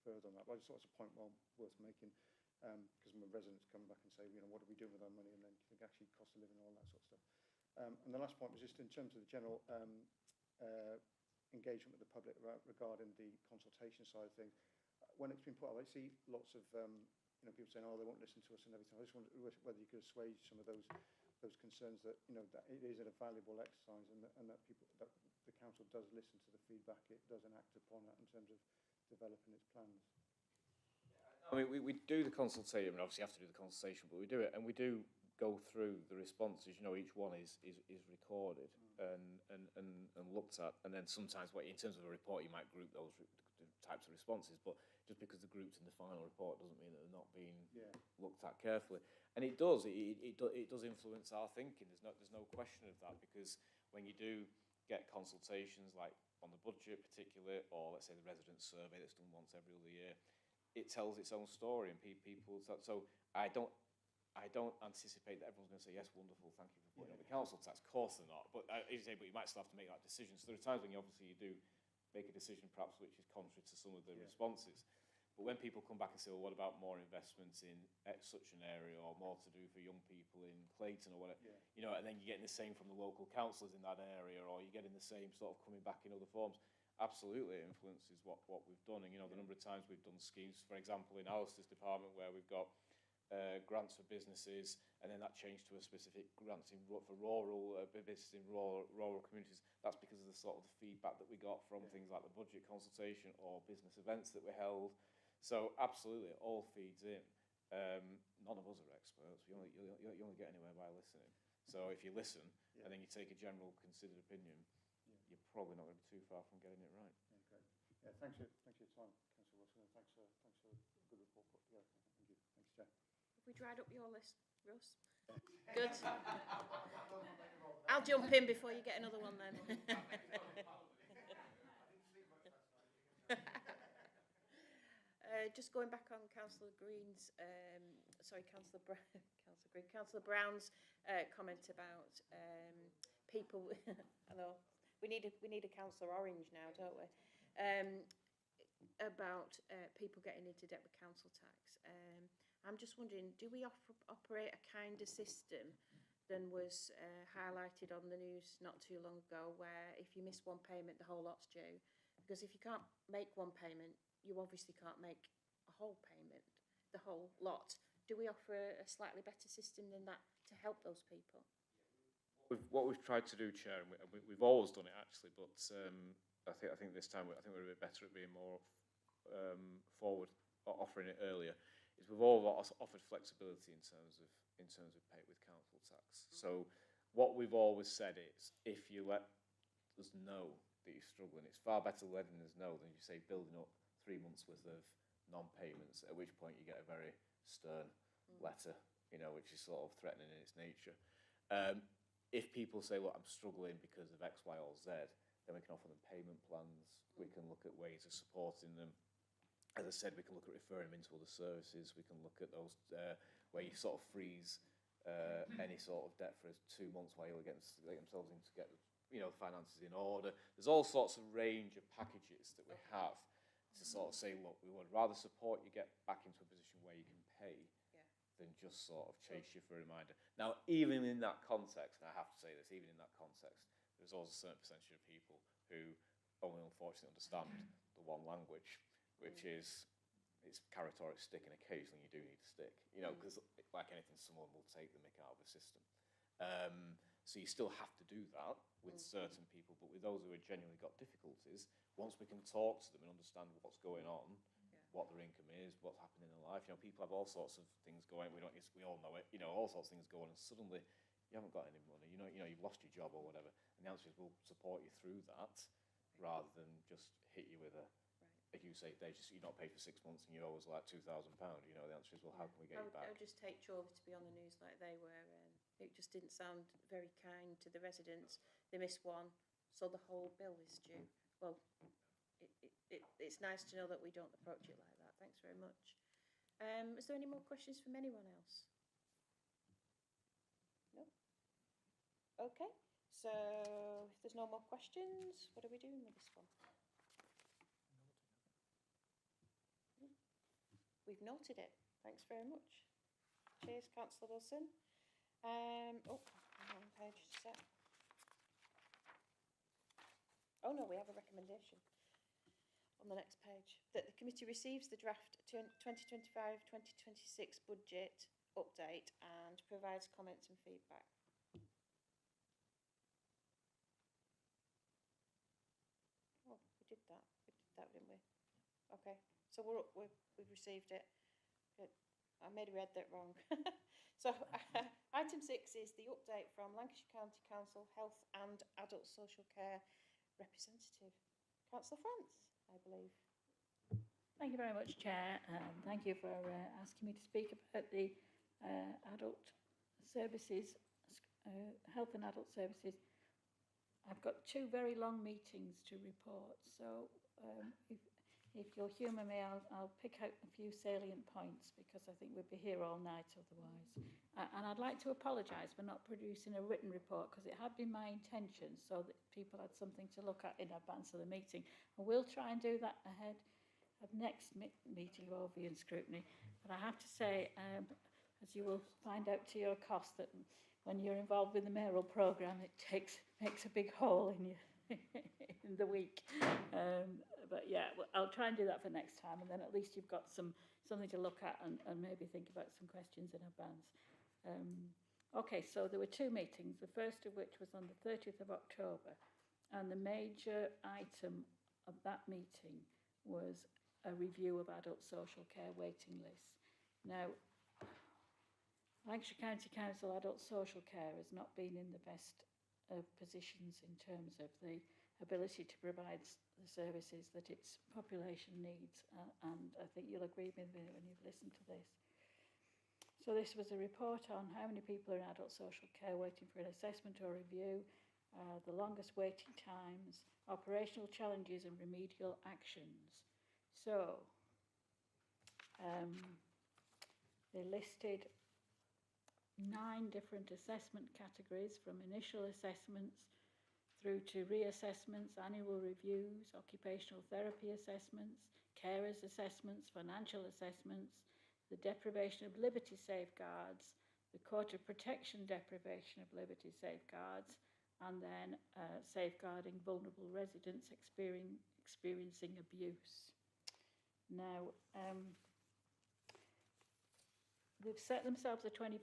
Speaker 5: further on that. But I just thought it's a point worth making because my residents come back and say, what are we doing with our money? And then you think actually cost of living and all that sort of stuff. And the last point was just in terms of the general engagement with the public regarding the consultation side of things. When it's been put up, I see lots of people saying, "Oh, they won't listen to us" and everything. I just wonder whether you could assuage some of those concerns that that it is a valuable exercise and that the council does listen to the feedback, it does act upon that in terms of developing its plans.
Speaker 4: I mean, we do the consultation. I mean, obviously you have to do the consultation, but we do it, and we do go through the responses. Each one is recorded and looked at, and then sometimes, in terms of a report, you might group those types of responses. But just because they're grouped in the final report doesn't mean that they're not being looked at carefully. And it does influence our thinking. There's no question of that, because when you do get consultations like on the budget particularly, or let's say the resident survey that's done once every other year, it tells its own story, and people. So I don't anticipate that everyone's going to say, yes, wonderful, thank you for putting up the council tax. Of course they're not. But but you might still have to make that decision. So there are times when you do make a decision perhaps which is contrary to some of the responses. But when people come back and say, well, what about more investments in such an area, or more to do for young people in Clayton or whatever, and then you're getting the same from the local councillors in that area, or you're getting the same sort of coming back in other forms, absolutely it influences what we've done. And, the number of times we've done schemes, for example, in Alistair's department, where we've got grants for businesses, and then that changed to a specific grants for rural businesses in rural communities. That's because of the sort of the feedback that we got from things like the budget consultation or business events that we held. So absolutely, it all feeds in. None of us are experts. You only get anywhere by listening. So if you listen and then you take a general considered opinion, you're probably not going to be too far from getting it right.
Speaker 5: Okay. Yeah. Thanks for your time, Councillor Wilson, and thanks for a good report put together. Thank you. Thanks, Jack.
Speaker 3: Have we dried up your list, Russ? Good. I'll jump in before you get another one then. Just going back on Councillor Brown's comment about people. I know we need a Councillor Orange now, don't we? About people getting into debt with council tax. I'm just wondering, do we operate a kind of system than was highlighted on the news not too long ago, where if you miss one payment, the whole lot's due? Because if you can't make one payment, you obviously can't make a whole payment, the whole lot. Do we offer a slightly better system than that to help those people?
Speaker 4: What we've tried to do, Chair, and we've always done it actually, but I think this time we're a bit better at being more forward, offering it earlier. Is we've all offered flexibility in terms of pay with council tax. So what we've always said is, if you let us know that you're struggling, it's far better letting us know than, you say, building up 3 months worth of non-payments, at which point you get a very stern letter, which is sort of threatening in its nature. If people say, look, I'm struggling because of X, Y, or Z, then we can offer them payment plans. We can look at ways of supporting them as I said, we can look at referring them into other services. We can look at those where you sort of freeze any sort of debt for 2 months while you're getting themselves in to get the finances in order. There's all sorts of range of packages that we have to sort of say, look, we would rather support you get back into a position where you can pay than just sort of chase you for a reminder. Now, even in that context, and I have to say this, even in that context, there's also a certain percentage of people who only unfortunately understand the one language, which is it's carrot or it's stick, and occasionally you do need a stick, because like anything, someone will take the mick out of the system. So you still have to do that with certain people, but with those who have genuinely got difficulties, once we can talk to them and understand what's going on, what their income is, what's happening in their life, people have all sorts of things going. We all know it. All sorts of things going, and suddenly you haven't got any money. You've lost your job or whatever. And the answer is we'll support you through that, rather than just hit you with a. If you say you're not paid for 6 months and you owe us like £2,000, the answer is, well, how can we get you back?
Speaker 3: I would just take Chorley to be on the news like they were. It just didn't sound very kind to the residents. They missed one, so the whole bill is due. Well, it's nice to know that we don't approach it like that. Thanks very much. Is there any more questions from anyone else? No? Okay, so if there's no more questions, what are we doing with this one? We've noted it. Thanks very much. Cheers, Councillor Wilson. Wrong page set. Oh no, we have a recommendation on the next page. That the committee receives the draft 2025-2026 budget update and provides comments and feedback. Oh, we did that. We did that, didn't we? Okay, so we've received it. Good. I made read that wrong. So item 6 is the update from Lancashire County Council Health and Adult Social Care representative. Councillor France, I believe.
Speaker 8: Thank you very much, Chair, and thank you for asking me to speak about the adult services, health and adult services. I've got 2 very long meetings to report, so if you'll humour me, I'll pick out a few salient points, because I think we'd be here all night otherwise. And I'd like to apologise for not producing a written report, because it had been my intention so that people had something to look at in advance of the meeting. I will try and do that ahead of next meeting of OV and Scrutiny. But I have to say, as you will find out to your cost, that when you're involved with the mayoral programme, it makes a big hole in you in the week. But yeah, I'll try and do that for next time, and then at least you've got something to look at and maybe think about some questions in advance. Okay, so there were 2 meetings, the first of which was on the 30th of October, and the major item of that meeting was a review of adult social care waiting lists. Now, Lancashire County Council Adult Social Care has not been in the best of positions in terms of the ability to provide the services that its population needs, and I think you'll agree with me when you've listened to this. So this was a report on how many people are in adult social care waiting for an assessment or review, the longest waiting times, operational challenges and remedial actions. So they listed 9 different assessment categories, from initial assessments through to reassessments, annual reviews, occupational therapy assessments, carers assessments, financial assessments, the deprivation of liberty safeguards, the court of protection deprivation of liberty safeguards, and then safeguarding vulnerable residents experiencing abuse. Now, they've set themselves a 25%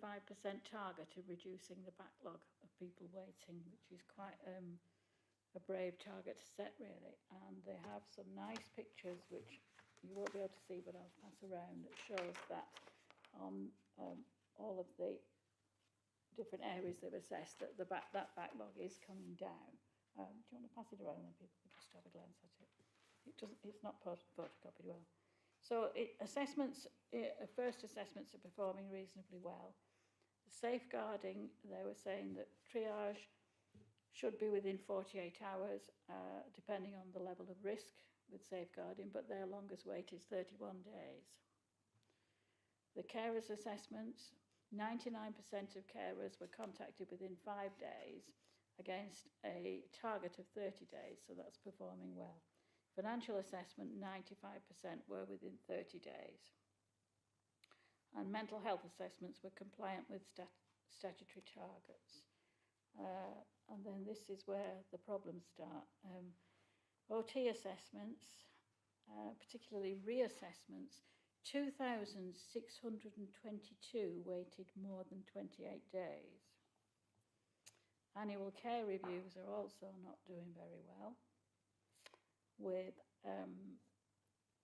Speaker 8: target of reducing the backlog of people waiting, which is quite a brave target to set, really. And they have some nice pictures, which you won't be able to see, but I'll pass around, that shows that on all of the different areas they've assessed, that that backlog is coming down. Do you want to pass it around, and people can just have a glance at it? It's not photocopied well. So first assessments are performing reasonably well. The safeguarding, they were saying that triage should be within 48 hours, depending on the level of risk with safeguarding, but their longest wait is 31 days. The carers assessments, 99% of carers were contacted within 5 days against a target of 30 days, so that's performing well. Financial assessment, 95% were within 30 days. And mental health assessments were compliant with statutory targets. And then this is where the problems start. OT assessments, particularly reassessments, 2,622 waited more than 28 days. Annual care reviews are also not doing very well, with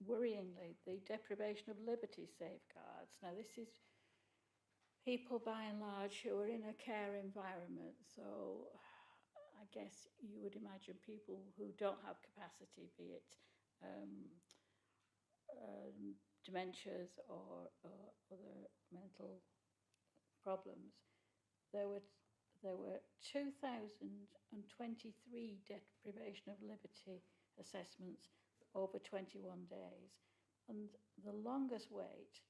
Speaker 8: worryingly the deprivation of liberty safeguards. Now this is people by and large who are in a care environment, so I guess you would imagine people who don't have capacity, be it dementias or other mental problems. There were 2,023 deprivation of liberty assessments over 21 days, and the longest wait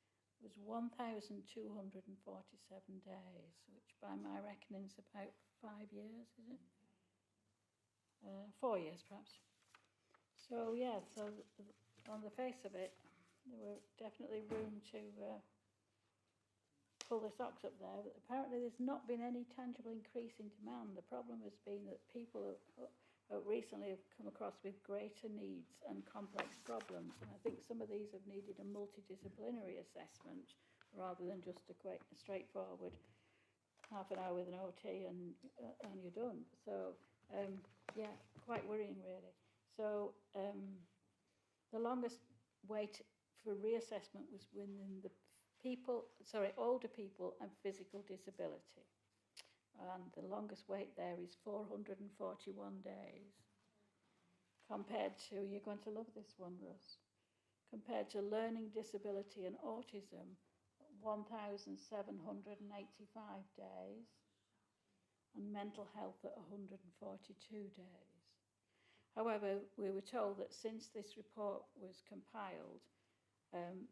Speaker 8: was 1,247 days, which by my reckoning is about 5 years, is it? 4 years perhaps. So yeah, so on the face of it, there were definitely room to pull the socks up there, but apparently there's not been any tangible increase in demand. The problem has been that people recently have come across with greater needs and complex problems, and I think some of these have needed a multidisciplinary assessment rather than just a quite straightforward half an hour with an OT and you're done. So yeah, quite worrying really. So the longest wait for reassessment was within the older people and physical disability. And the longest wait there is 441 days. Compared to, you're going to love this one, Russ, compared to learning disability and autism, 1,785 days, and mental health at 142 days. However, we were told that since this report was compiled,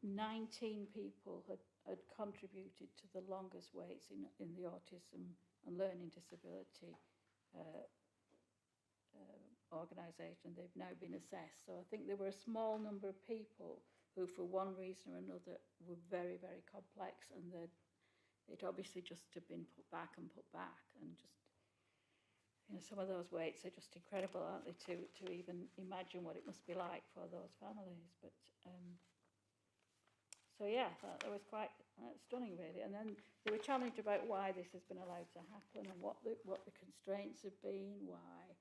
Speaker 8: 19 people had contributed to the longest waits in the autism and learning disability organisation. They've now been assessed. So I think there were a small number of people who, for one reason or another, were very, very complex, and they'd obviously just have been put back, and just, you know, some of those waits are just incredible, aren't they, to even imagine what it must be like for those families. But so yeah, that was quite stunning, really. And then they were challenged about why this has been allowed to happen and what the constraints have been, why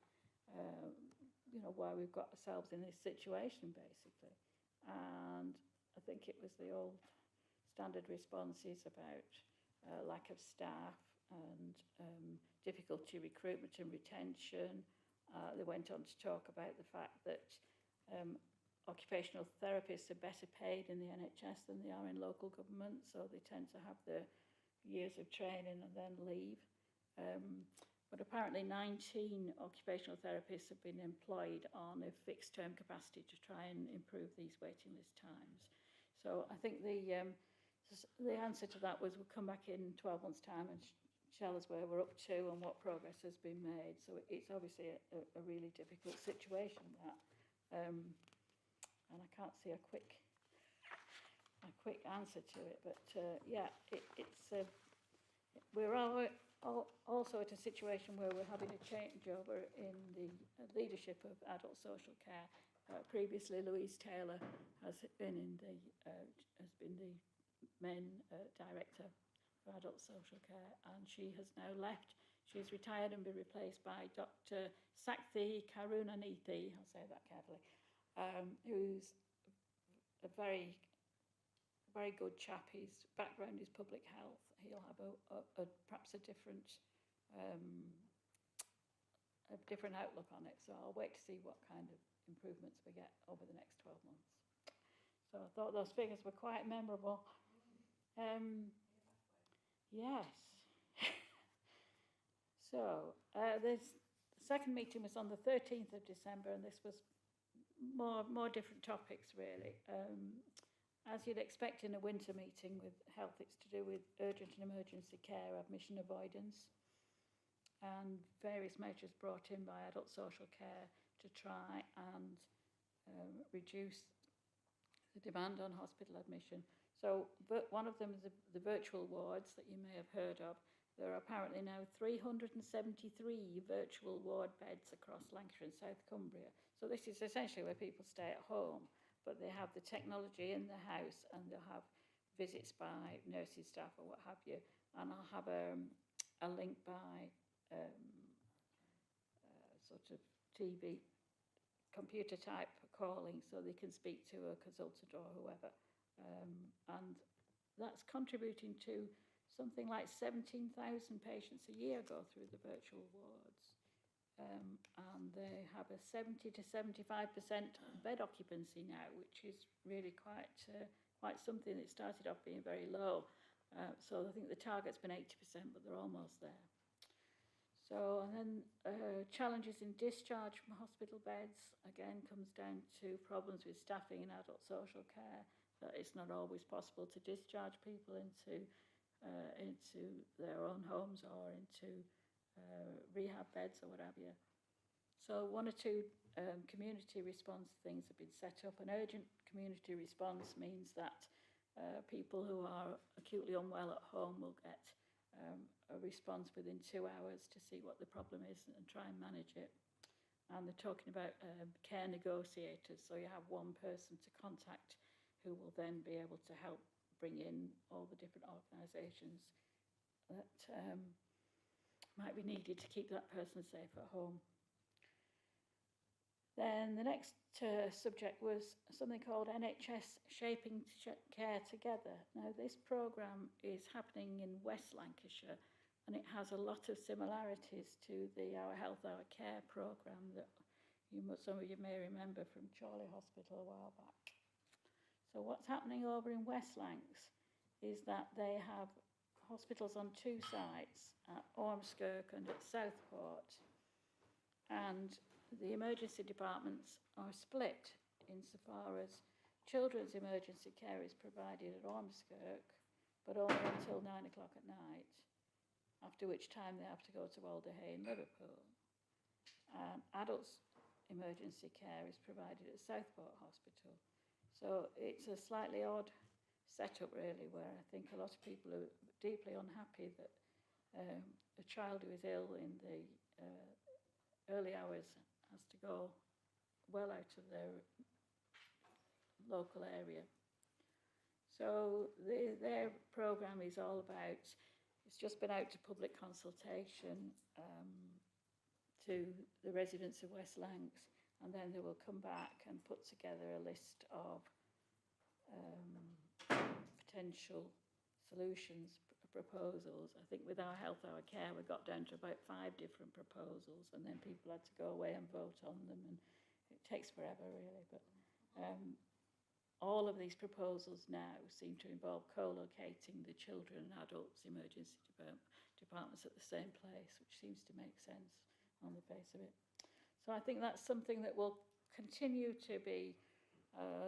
Speaker 8: you know, why we've got ourselves in this situation, basically. And I think it was the old standard responses about lack of staff and difficulty recruitment and retention. They went on to talk about the fact that occupational therapists are better paid in the NHS than they are in local government, so they tend to have their years of training and then leave. But apparently 19 occupational therapists have been employed on a fixed term capacity to try and improve these waiting list times. So I think the answer to that was we'll come back in 12 months' time and tell us where we're up to and what progress has been made. So it's obviously a really difficult situation, that. And I can't see a quick answer to it, but yeah, we're also at a situation where we're having a changeover in the leadership of adult social care. Previously, Louise Taylor has been the main director for adult social care, and she has now left. She's retired and been replaced by Dr. Sakthi Karunanithy, I'll say that carefully, who's a very, very good chap. His background is public health. He'll have perhaps a different outlook on it. So I'll wait to see what kind of improvements we get over the next 12 months. So I thought those figures were quite memorable. Yes. So there's second meeting was on the 13th of December, and this was more different topics really. As you'd expect in a winter meeting with health, it's to do with urgent and emergency care, admission avoidance, and various measures brought in by adult social care to try and reduce the demand on hospital admission. So one of them is the virtual wards that you may have heard of. There are apparently now 373 virtual ward beds across Lancashire and South Cumbria. So this is essentially where people stay at home, but they have the technology in the house, and they'll have visits by nurses, staff, or what have you. And I'll have a link by sort of TV, computer type calling, so they can speak to a consultant or whoever. And that's contributing to something like 17,000 patients a year go through the virtual wards. And they have a 70 to 75% bed occupancy now, which is really quite something. It started off being very low. So I think the target's been 80%, but they're almost there. So, and then challenges in discharge from hospital beds, again, comes down to problems with staffing in adult social care, that it's not always possible to discharge people into their own homes or into rehab beds or what have you. So one or two community response things have been set up. An urgent community response means that people who are acutely unwell at home will get a response within 2 hours to see what the problem is and try and manage it. And they're talking about care negotiators, so you have one person to contact who will then be able to help bring in all the different organisations that might be needed to keep that person safe at home. Then the next subject was something called NHS Shaping Care Together. Now this programme is happening in West Lancashire, and it has a lot of similarities to the Our Health, Our Care programme that some of you may remember from Chorley Hospital a while back. So what's happening over in West Lancs is that they have hospitals on two sites, at Ormskirk and at Southport, and the emergency departments are split insofar as children's emergency care is provided at Ormskirk, but only until 9 o'clock at night, after which time they have to go to Alderhay in Liverpool. Adults emergency care is provided at Southport Hospital. So it's a slightly odd setup really, where I think a lot of people are deeply unhappy that a child who is ill in the early hours has to go well out of their local area. So their programme is all about, it's just been out to public consultation to the residents of West Lancs, and then they will come back and put together a list of potential solutions, proposals. I think with Our Health, Our Care, we got down to about 5 different proposals, and then people had to go away and vote on them, and it takes forever really. But all of these proposals now seem to involve co-locating the children and adults emergency departments at the same place, which seems to make sense on the face of it. So I think that's something that will continue to be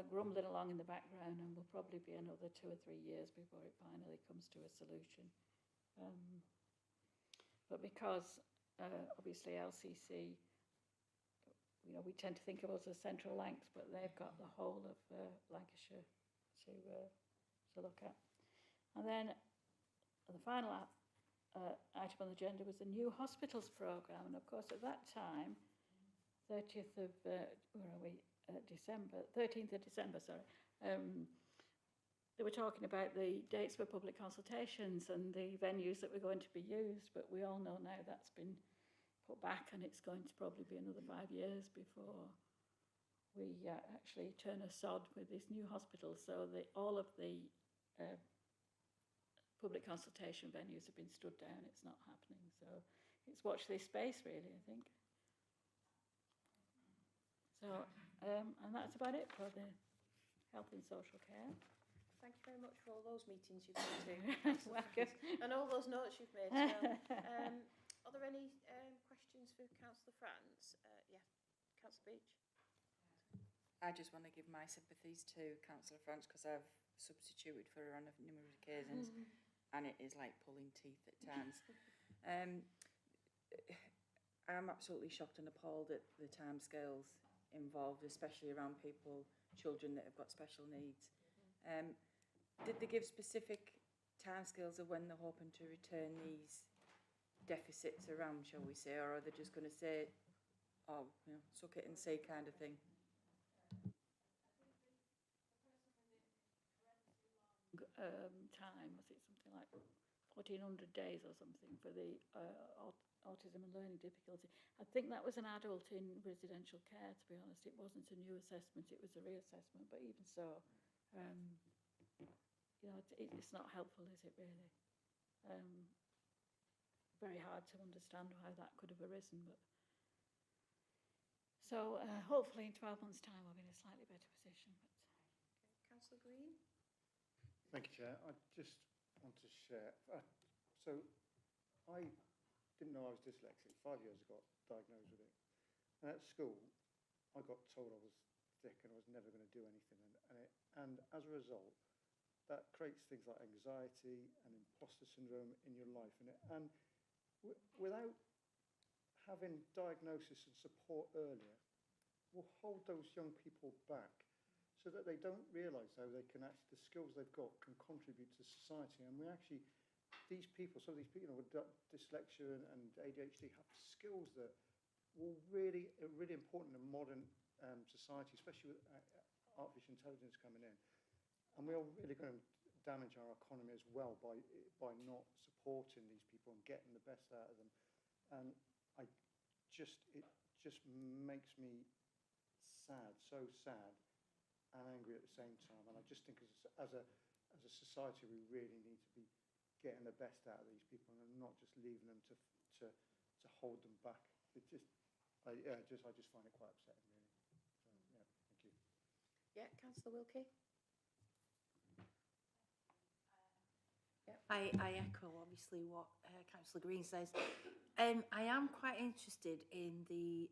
Speaker 8: grumbling along in the background, and will probably be another 2 or 3 years before it finally comes to a solution. But because obviously LCC, we tend to think of us as Central Lancs, but they've got the whole of Lancashire to look at. And then the final item on the agenda was the new hospitals programme, and of course at that time, 13th of December, they were talking about the dates for public consultations and the venues that were going to be used, but we all know now that's been put back, and it's going to probably be another 5 years before we actually turn a sod with this new hospital. So all of the public consultation venues have been stood down. It's not happening. So it's watch this space really, I think. So, and that's about it for the health and social care.
Speaker 3: Thank you very much for all those meetings you've been to.
Speaker 8: Welcome.
Speaker 3: And all those notes you've made as well. Are there any questions questions for Councillor France? Yeah, Councillor Beach.
Speaker 9: I just want to give my sympathies to Councillor France because I've substituted for her on numerous occasions and it is like pulling teeth at times. I'm absolutely shocked and appalled at the timescales involved, especially around children that have got special needs. Did they give specific timescales of when they're hoping to return these deficits around, shall we say, or are they just going to say, oh, you know, suck it and see kind of thing?
Speaker 8: Time, was it something like 1400 days or something for the autism and learning difficulty? I think that was an adult in residential care, to be honest. It wasn't a new assessment, it was a reassessment, but even so, you know, it's not helpful, is it really? Very hard to understand how that could have arisen, but so hopefully in 12 months' time we'll be in a slightly better position. But
Speaker 3: Councillor Green.
Speaker 5: Thank you, Chair. I just want to share. So I didn't know I was dyslexic. 5 years ago, I got diagnosed with it. And at school, I got told I was thick and I was never going to do anything. And as a result, that creates things like anxiety and imposter syndrome in your life. And without having diagnosis and support earlier, will hold those young people back so that they don't realise how they can actually, the skills they've got can contribute to society. And we actually, these people, some of these people, you know, with dyslexia and ADHD have skills that will really, are really important in modern society, especially with artificial intelligence coming in. And we're really going to damage our economy as well by not supporting these people and getting the best out of them. And it just makes me sad, so sad and angry at the same time. And I just think as a society, we really need to be getting the best out of these people and not just leaving them to hold them back. I just find it quite upsetting, really. So, yeah, thank you.
Speaker 3: Yeah, Councillor Wilkie.
Speaker 10: I echo obviously what Councillor Green says. I am quite interested in the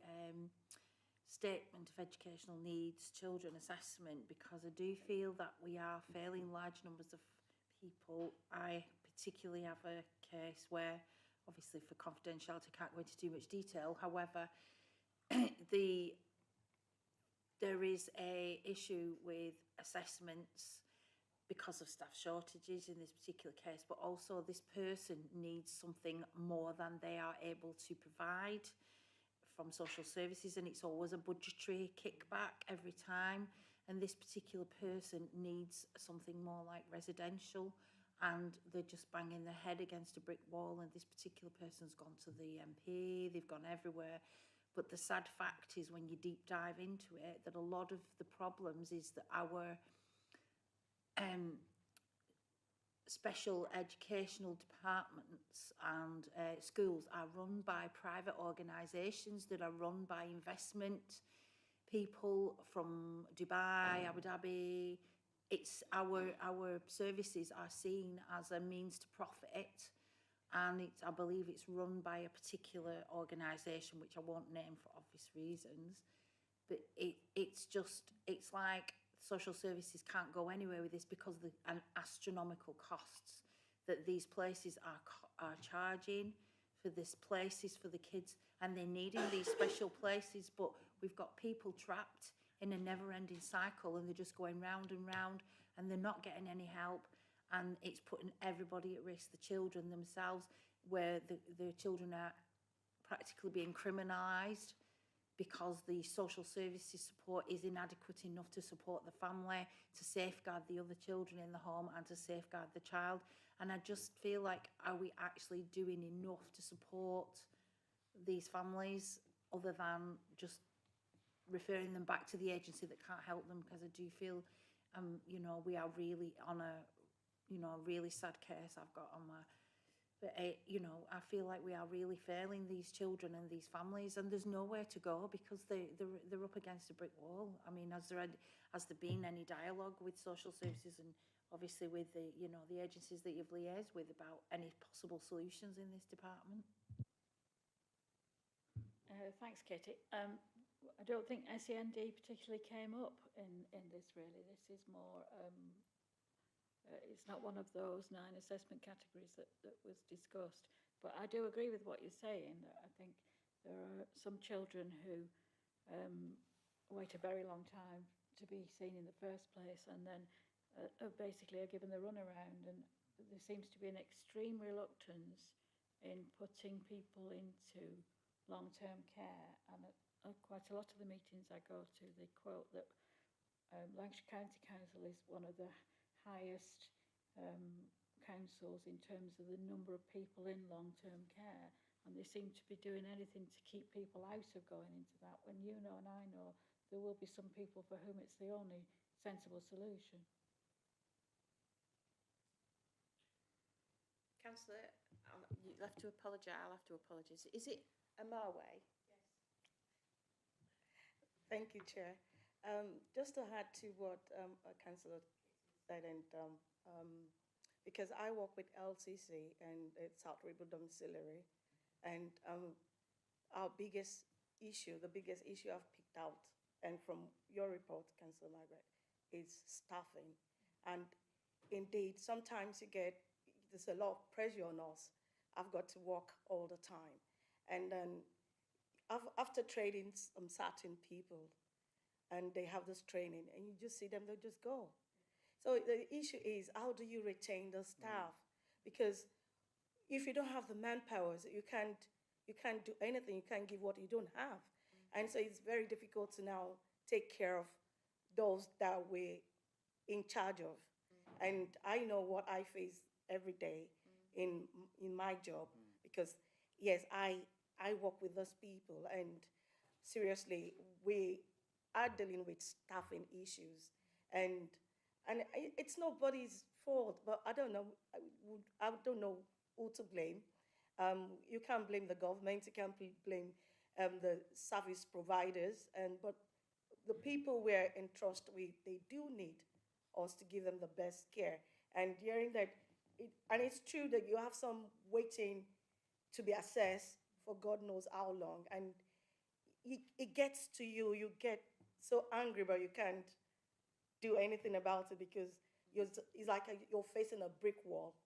Speaker 10: Statement of Educational Needs Children Assessment because I do feel that we are failing large numbers of people. I particularly have a case where, obviously for confidentiality, I can't go into too much detail. However, there is a issue with assessments because of staff shortages in this particular case, but also this person needs something more than they are able to provide from social services, and it's always a budgetary kickback every time, and this particular person needs something more like residential, and they're just banging their head against a brick wall, and this particular person's gone to the MP, they've gone everywhere. But the sad fact is, when you deep dive into it, that a lot of the problems is that our special educational departments and schools are run by private organisations that are run by investment people from Dubai, Abu Dhabi. It's our services are seen as a means to profit, and I believe it's run by a particular organisation which I won't name for obvious reasons. But it's like social services can't go anywhere with this because of the astronomical costs that these places are charging for these places for the kids, and they're needing these special places, but we've got people trapped in a never-ending cycle, and they're just going round and round, and they're not getting any help, and it's putting everybody at risk, the children themselves, where the children are practically being criminalised because the social services support is inadequate enough to support the family, to safeguard the other children in the home and to safeguard the child. And I just feel like, are we actually doing enough to support these families other than just referring them back to the agency that can't help them? Because I do feel, you know, we are really on a, you know, a really sad case I've got on my, but you know, I feel like we are really failing these children and these families, and there's nowhere to go because they're up against a brick wall. I mean, has there been any dialogue with social services and obviously with the, you know, the agencies that you've liaised with about any possible solutions in this department?
Speaker 8: Thanks, Katie. I don't think SEND particularly came up in this really. This is more, it's not one of those 9 assessment categories that was discussed. But I do agree with what you're saying. That I think there are some children who wait a very long time to be seen in the first place, and then basically are given the runaround. And there seems to be an extreme reluctance in putting people into long-term care. And at quite a lot of the meetings I go to, they quote that Lancashire County Council is one of the highest councils in terms of the number of people in long-term care, and they seem to be doing anything to keep people out of going into that, when you know and I know there will be some people for whom it's the only sensible solution.
Speaker 3: Councillor, you'll have to apologise. I'll have to apologise. Is it Amarway?
Speaker 11: Yes. Thank you, Chair. Just to add to what Councillor said, and because I work with LCC and it's South Ribble Domiciliary, and our biggest issue, the biggest issue I've picked out, and from your report, Councillor Margaret, is staffing. And indeed, sometimes there's a lot of pressure on us. I've got to work all the time. And then after training some certain people, and they have this training, and you just see them, they just go. So the issue is, how do you retain the staff? Because if you don't have the manpowers, you can't do anything. You can't give what you don't have. And so it's very difficult to now take care of those that we're in charge of. And I know what I face every day in my job, because yes, I work with those people, and seriously, we are dealing with staffing issues, and it's nobody's fault, but I don't know who to blame. You can't blame the government, you can't blame the service providers, but the people we're entrusted with, they do need us to give them the best care. And hearing that, and it's true that you have some waiting to be assessed for God knows how long, and it gets to you, you get so angry, but you can't do anything about it, because it's like you're facing a brick wall.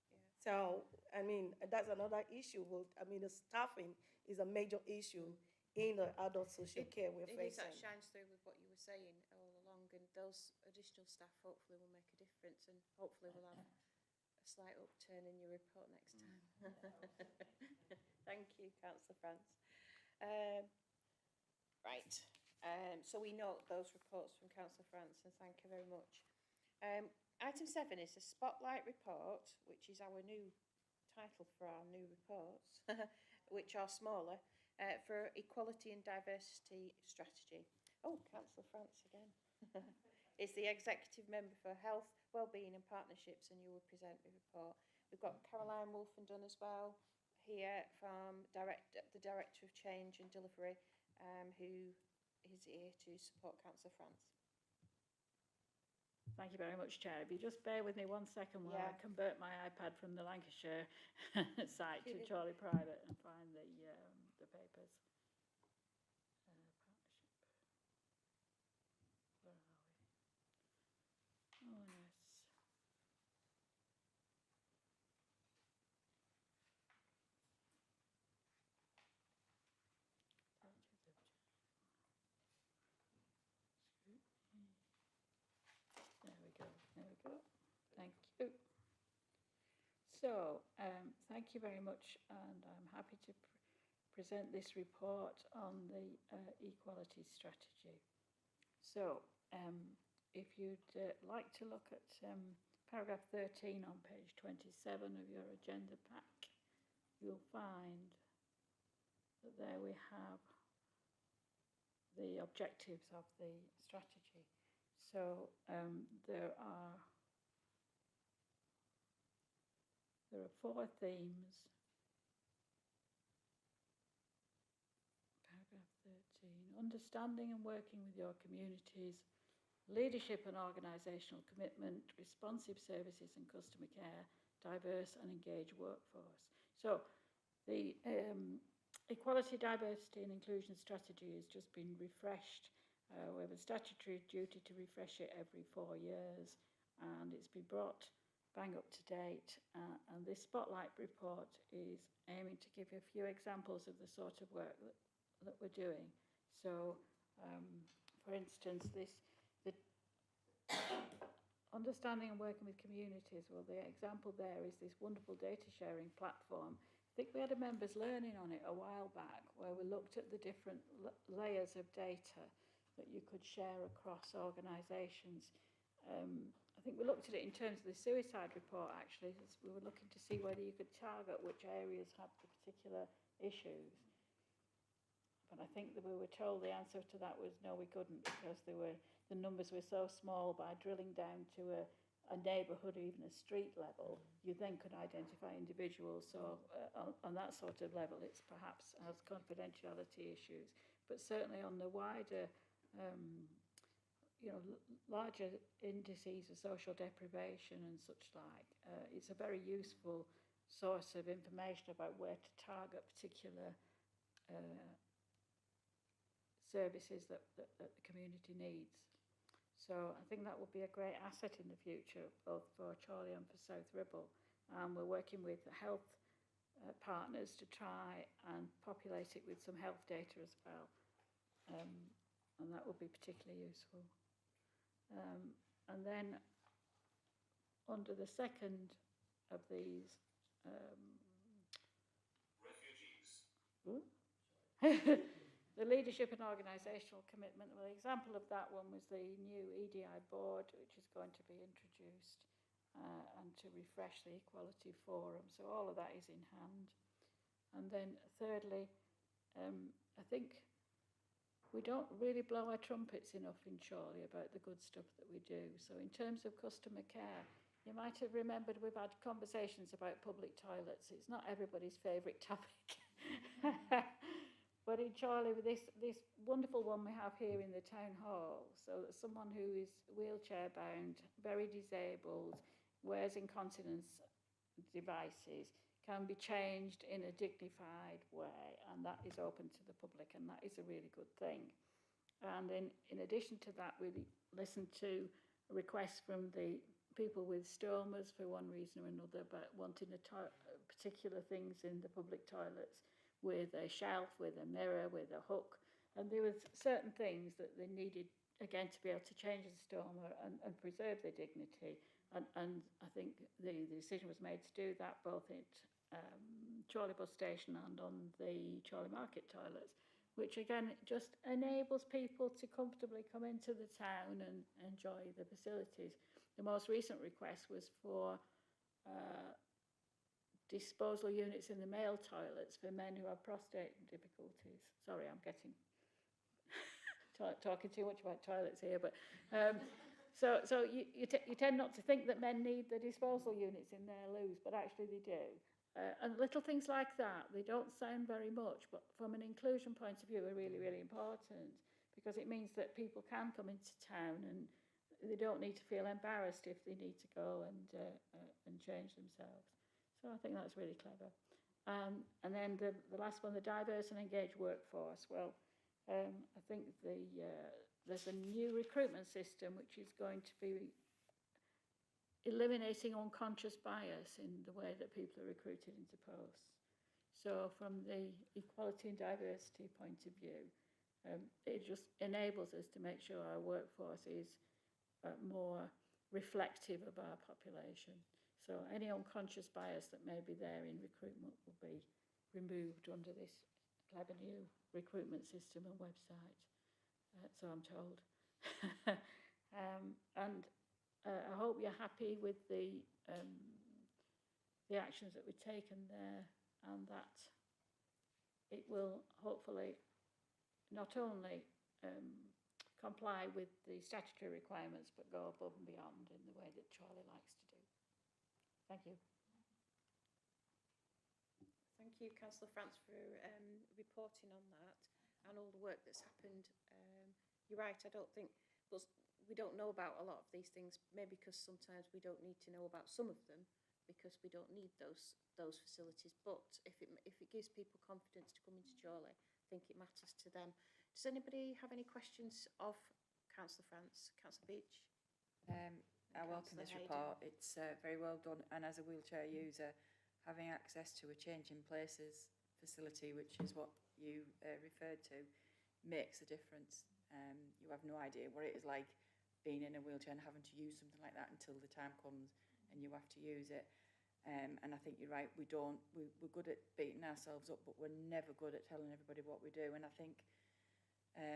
Speaker 11: Yeah. So, I mean, that's another issue. The staffing is a major issue in the adult social care we're facing.
Speaker 3: That shines through with what you were saying all along, and those additional staff hopefully will make a difference, and hopefully we'll have a slight upturn in your report next time. Thank you, Councillor France. Right. So we note those reports from Councillor France, and thank you very much. Item 7 is the Spotlight Report, which is our new title for our new reports, which are smaller, for Equality and Diversity Strategy. Oh, Councillor France again. Is the Executive Member for Health, Wellbeing and Partnerships, and you will present the report. We've got Caroline Wolfenden as well here from the Director of Change and Delivery, who is here to support Councillor France.
Speaker 8: Thank you very much, Chair. If you just bear with me 1 second while I convert my iPad from the Lancashire site to Charlie Private and find the papers. Partnership. Where are we? Oh, yes. There we go. Thank you. So, thank you very much, and I'm happy to present this report on the equality strategy. So, if you'd like to look at paragraph 13 on page 27 of your agenda pack, you'll find that there we have the objectives of the strategy. So there are 4 themes. Paragraph 13, understanding and working with your communities, leadership and organisational commitment, responsive services and customer care, diverse and engaged workforce. So the equality, diversity and inclusion strategy has just been refreshed. We have a statutory duty to refresh it every 4 years, and it's been brought bang up to date. And this spotlight report is aiming to give you a few examples of the sort of work that we're doing. So, for instance, the understanding and working with communities. Well, the example there is this wonderful data sharing platform. I think we had a members learning on it a while back, where we looked at the different layers of data that you could share across organisations. I think we looked at it in terms of the suicide report, actually. We were looking to see whether you could target which areas had the particular issues. But I think that we were told the answer to that was no, we couldn't, because the numbers were so small. By drilling down to a neighbourhood, even a street level, you then could identify individuals. So on that sort of level, it's perhaps has confidentiality issues. But certainly on the wider, larger indices of social deprivation and such like, it's a very useful source of information about where to target particular services that the community needs. So I think that will be a great asset in the future, both for Chorley and for South Ribble. We're working with health partners to try and populate it with some health data as well. And that will be particularly useful. And then under the second of these the leadership and organisational commitment. Well, the example of that one was the new EDI board, which is going to be introduced, and to refresh the Equality Forum. So all of that is in hand. And then thirdly, I think we don't really blow our trumpets enough in Chorley about the good stuff that we do. So in terms of customer care, you might have remembered we've had conversations about public toilets. It's not everybody's favourite topic. But in Chorley, with this wonderful one we have here in the town hall, so that someone who is wheelchair bound, very disabled, wears incontinence devices, can be changed in a dignified way, and that is open to the public, and that is a really good thing. And in addition to that, we listened to requests from the people with stomas for one reason or another, but wanting particular things in the public toilets, with a shelf, with a mirror, with a hook. And there was certain things that they needed, again, to be able to change the stoma and preserve their dignity. And I think the decision was made to do that both at Chorley bus station and on the Chorley market toilets, which again just enables people to comfortably come into the town and enjoy the facilities. The most recent request was for disposal units in the male toilets for men who have prostate difficulties. Sorry, I'm getting talking too much about toilets here, but so you tend not to think that men need the disposal units in their loos, but actually they do. And little things like that, they don't sound very much, but from an inclusion point of view are really, really important, because it means that people can come into town and they don't need to feel embarrassed if they need to go and change themselves. So I think that's really clever. And then the last one, the diverse and engaged workforce. Well, I think there's a new recruitment system which is going to be eliminating unconscious bias in the way that people are recruited into posts. So from the equality and diversity point of view, it just enables us to make sure our workforce is more reflective of our population. So any unconscious bias that may be there in recruitment will be removed under this clever new recruitment system and website. So I'm told. And I hope you're happy with the actions that we've taken there, and that it will hopefully not only comply with the statutory requirements, but go above and beyond in the way that Chorley likes to do. Thank you.
Speaker 3: Thank you, Councillor France, for reporting on that and all the work that's happened. You're right, I don't think, we don't know about a lot of these things, maybe because sometimes we don't need to know about some of them, because we don't need those facilities. But if it gives people confidence to come into Chorley, I think it matters to them. Does anybody have any questions of Councillor France, Councillor Beach?
Speaker 9: I welcome this
Speaker 3: Councillor
Speaker 9: report. It's very well done, and as a wheelchair user, having access to a change in places facility, which is what you referred to, makes a difference. You have no idea what it is like being in a wheelchair and having to use something like that until the time comes and you have to use it. And I think you're right, we're good at beating ourselves up, but we're never good at telling everybody what we do. And I think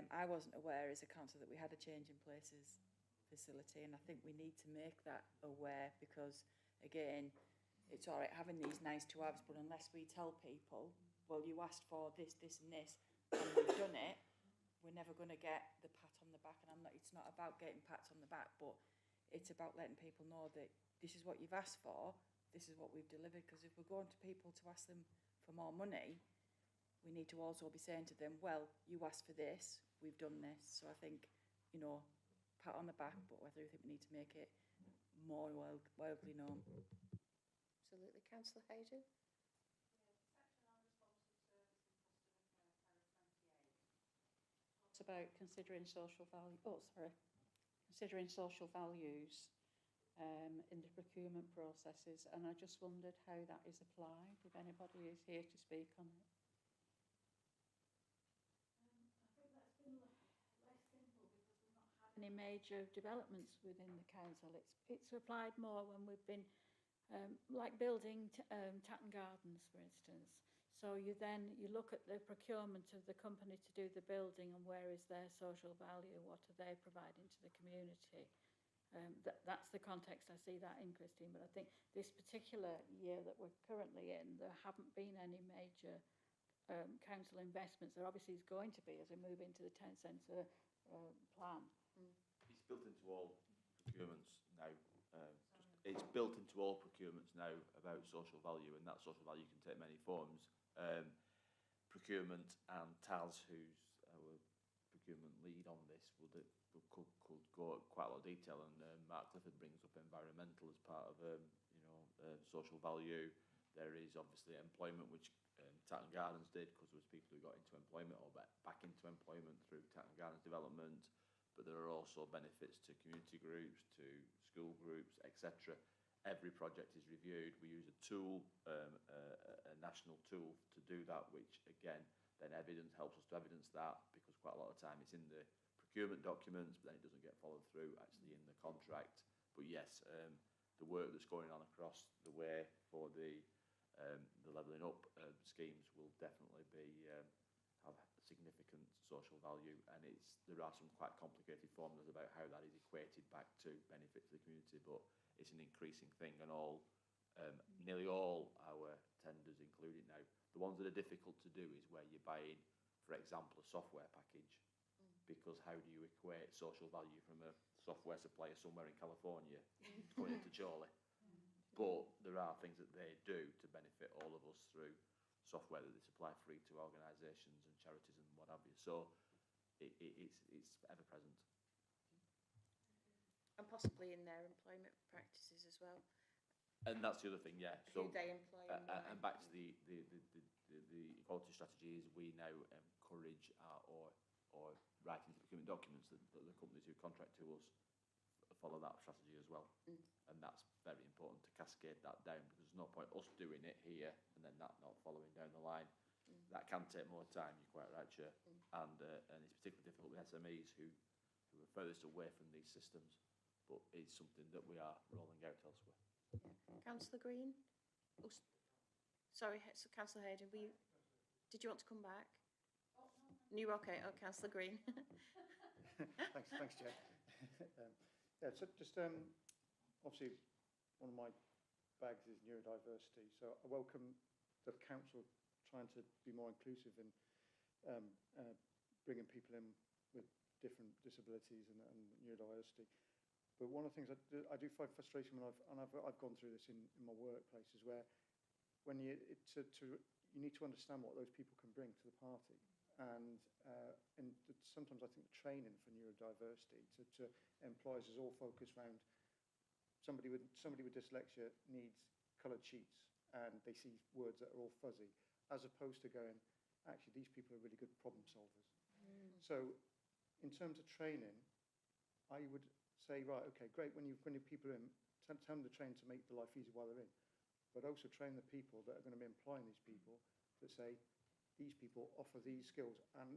Speaker 9: I wasn't aware as a councillor that we had a change in places facility, and I think we need to make that aware, because again, it's all right having these nice to haves, but unless we tell people, well, you asked for this, this and this, and we've done it, we're never going to get the pat on the back. And it's not about getting pats on the back, but it's about letting people know that this is what you've asked for, this is what we've delivered. Because if we're going to people to ask them for more money, we need to also be saying to them, well, you asked for this, we've done this. So I think, you know, pat on the back, but whether you think we need to make it more widely known.
Speaker 3: Absolutely. Councillor Hayden?
Speaker 12: It's about considering social value. Considering social values in the procurement processes, and I just wondered how that is applied. If anybody is here to speak on it.
Speaker 8: I think that's been less simple because we've not had any major developments within the council. It's applied more when we've been like building Tatton Gardens, for instance. So you look at the procurement of the company to do the building, and where is their social value, what are they providing to the community. That's the context I see that in, Christine. But I think this particular year that we're currently in, there haven't been any major council investments. There obviously is going to be as we move into the town centre plan.
Speaker 13: It's built into all procurements now. It's built into all procurements now about social value, and that social value can take many forms. Procurement, and Taz, who's our procurement lead on this, could go at quite a lot of detail. And Mark Clifford brings up environmental as part of social value. There is obviously employment, which Tatton Gardens did, because there was people who got into employment or back into employment through Tatton Gardens development. But there are also benefits to community groups, to school groups, etc. Every project is reviewed. We use a tool, a national tool to do that, which again, then helps us to evidence that, because quite a lot of time it's in the procurement documents, but then it doesn't get followed through actually in the contract. But yes, the work that's going on across the way for the levelling up schemes will definitely have significant social value, and there are some quite complicated formulas about how that is equated back to benefit to the community, but it's an increasing thing, and nearly all our tenders include it now. The ones that are difficult to do is where you're buying, for example, a software package, because how do you equate social value from a software supplier somewhere in California going into Chorley? But there are things that they do to benefit all of us through software that they supply free to organisations and charities and what have you. So it's ever present.
Speaker 3: And possibly in their employment practices as well.
Speaker 13: And that's the other thing, yeah. So
Speaker 3: who they employ
Speaker 13: and back to the equality strategies, we now encourage or write into procurement documents that the companies who contract to us follow that strategy as well. And that's very important to cascade that down, because there's no point us doing it here and then that not following down the line. That can take more time, you're quite right, Chair. And it's particularly difficult with SMEs who are furthest away from these systems, but it's something that we are rolling out elsewhere.
Speaker 3: Yeah. Councillor Green? Oh, sorry, so Councillor Hayden, did you want to come back? Oh, no. You okay? Oh, Councillor Green.
Speaker 5: Thanks, Chair. Yeah, so just obviously one of my bags is neurodiversity, so I welcome the council trying to be more inclusive and bringing people in with different disabilities and neurodiversity. But one of the things I do find frustration when I've gone through this in my workplaces, where when you need to understand what those people can bring to the party, and sometimes I think training for neurodiversity to employers is all focused around somebody with dyslexia needs coloured sheets and they see words that are all fuzzy, as opposed to going, actually, these people are really good problem solvers. So in terms of training, I would say, right, okay, great, when you bring people in, tell them to train to make the life easy while they're in, but also train the people that are going to be employing these people that say, these people offer these skills. And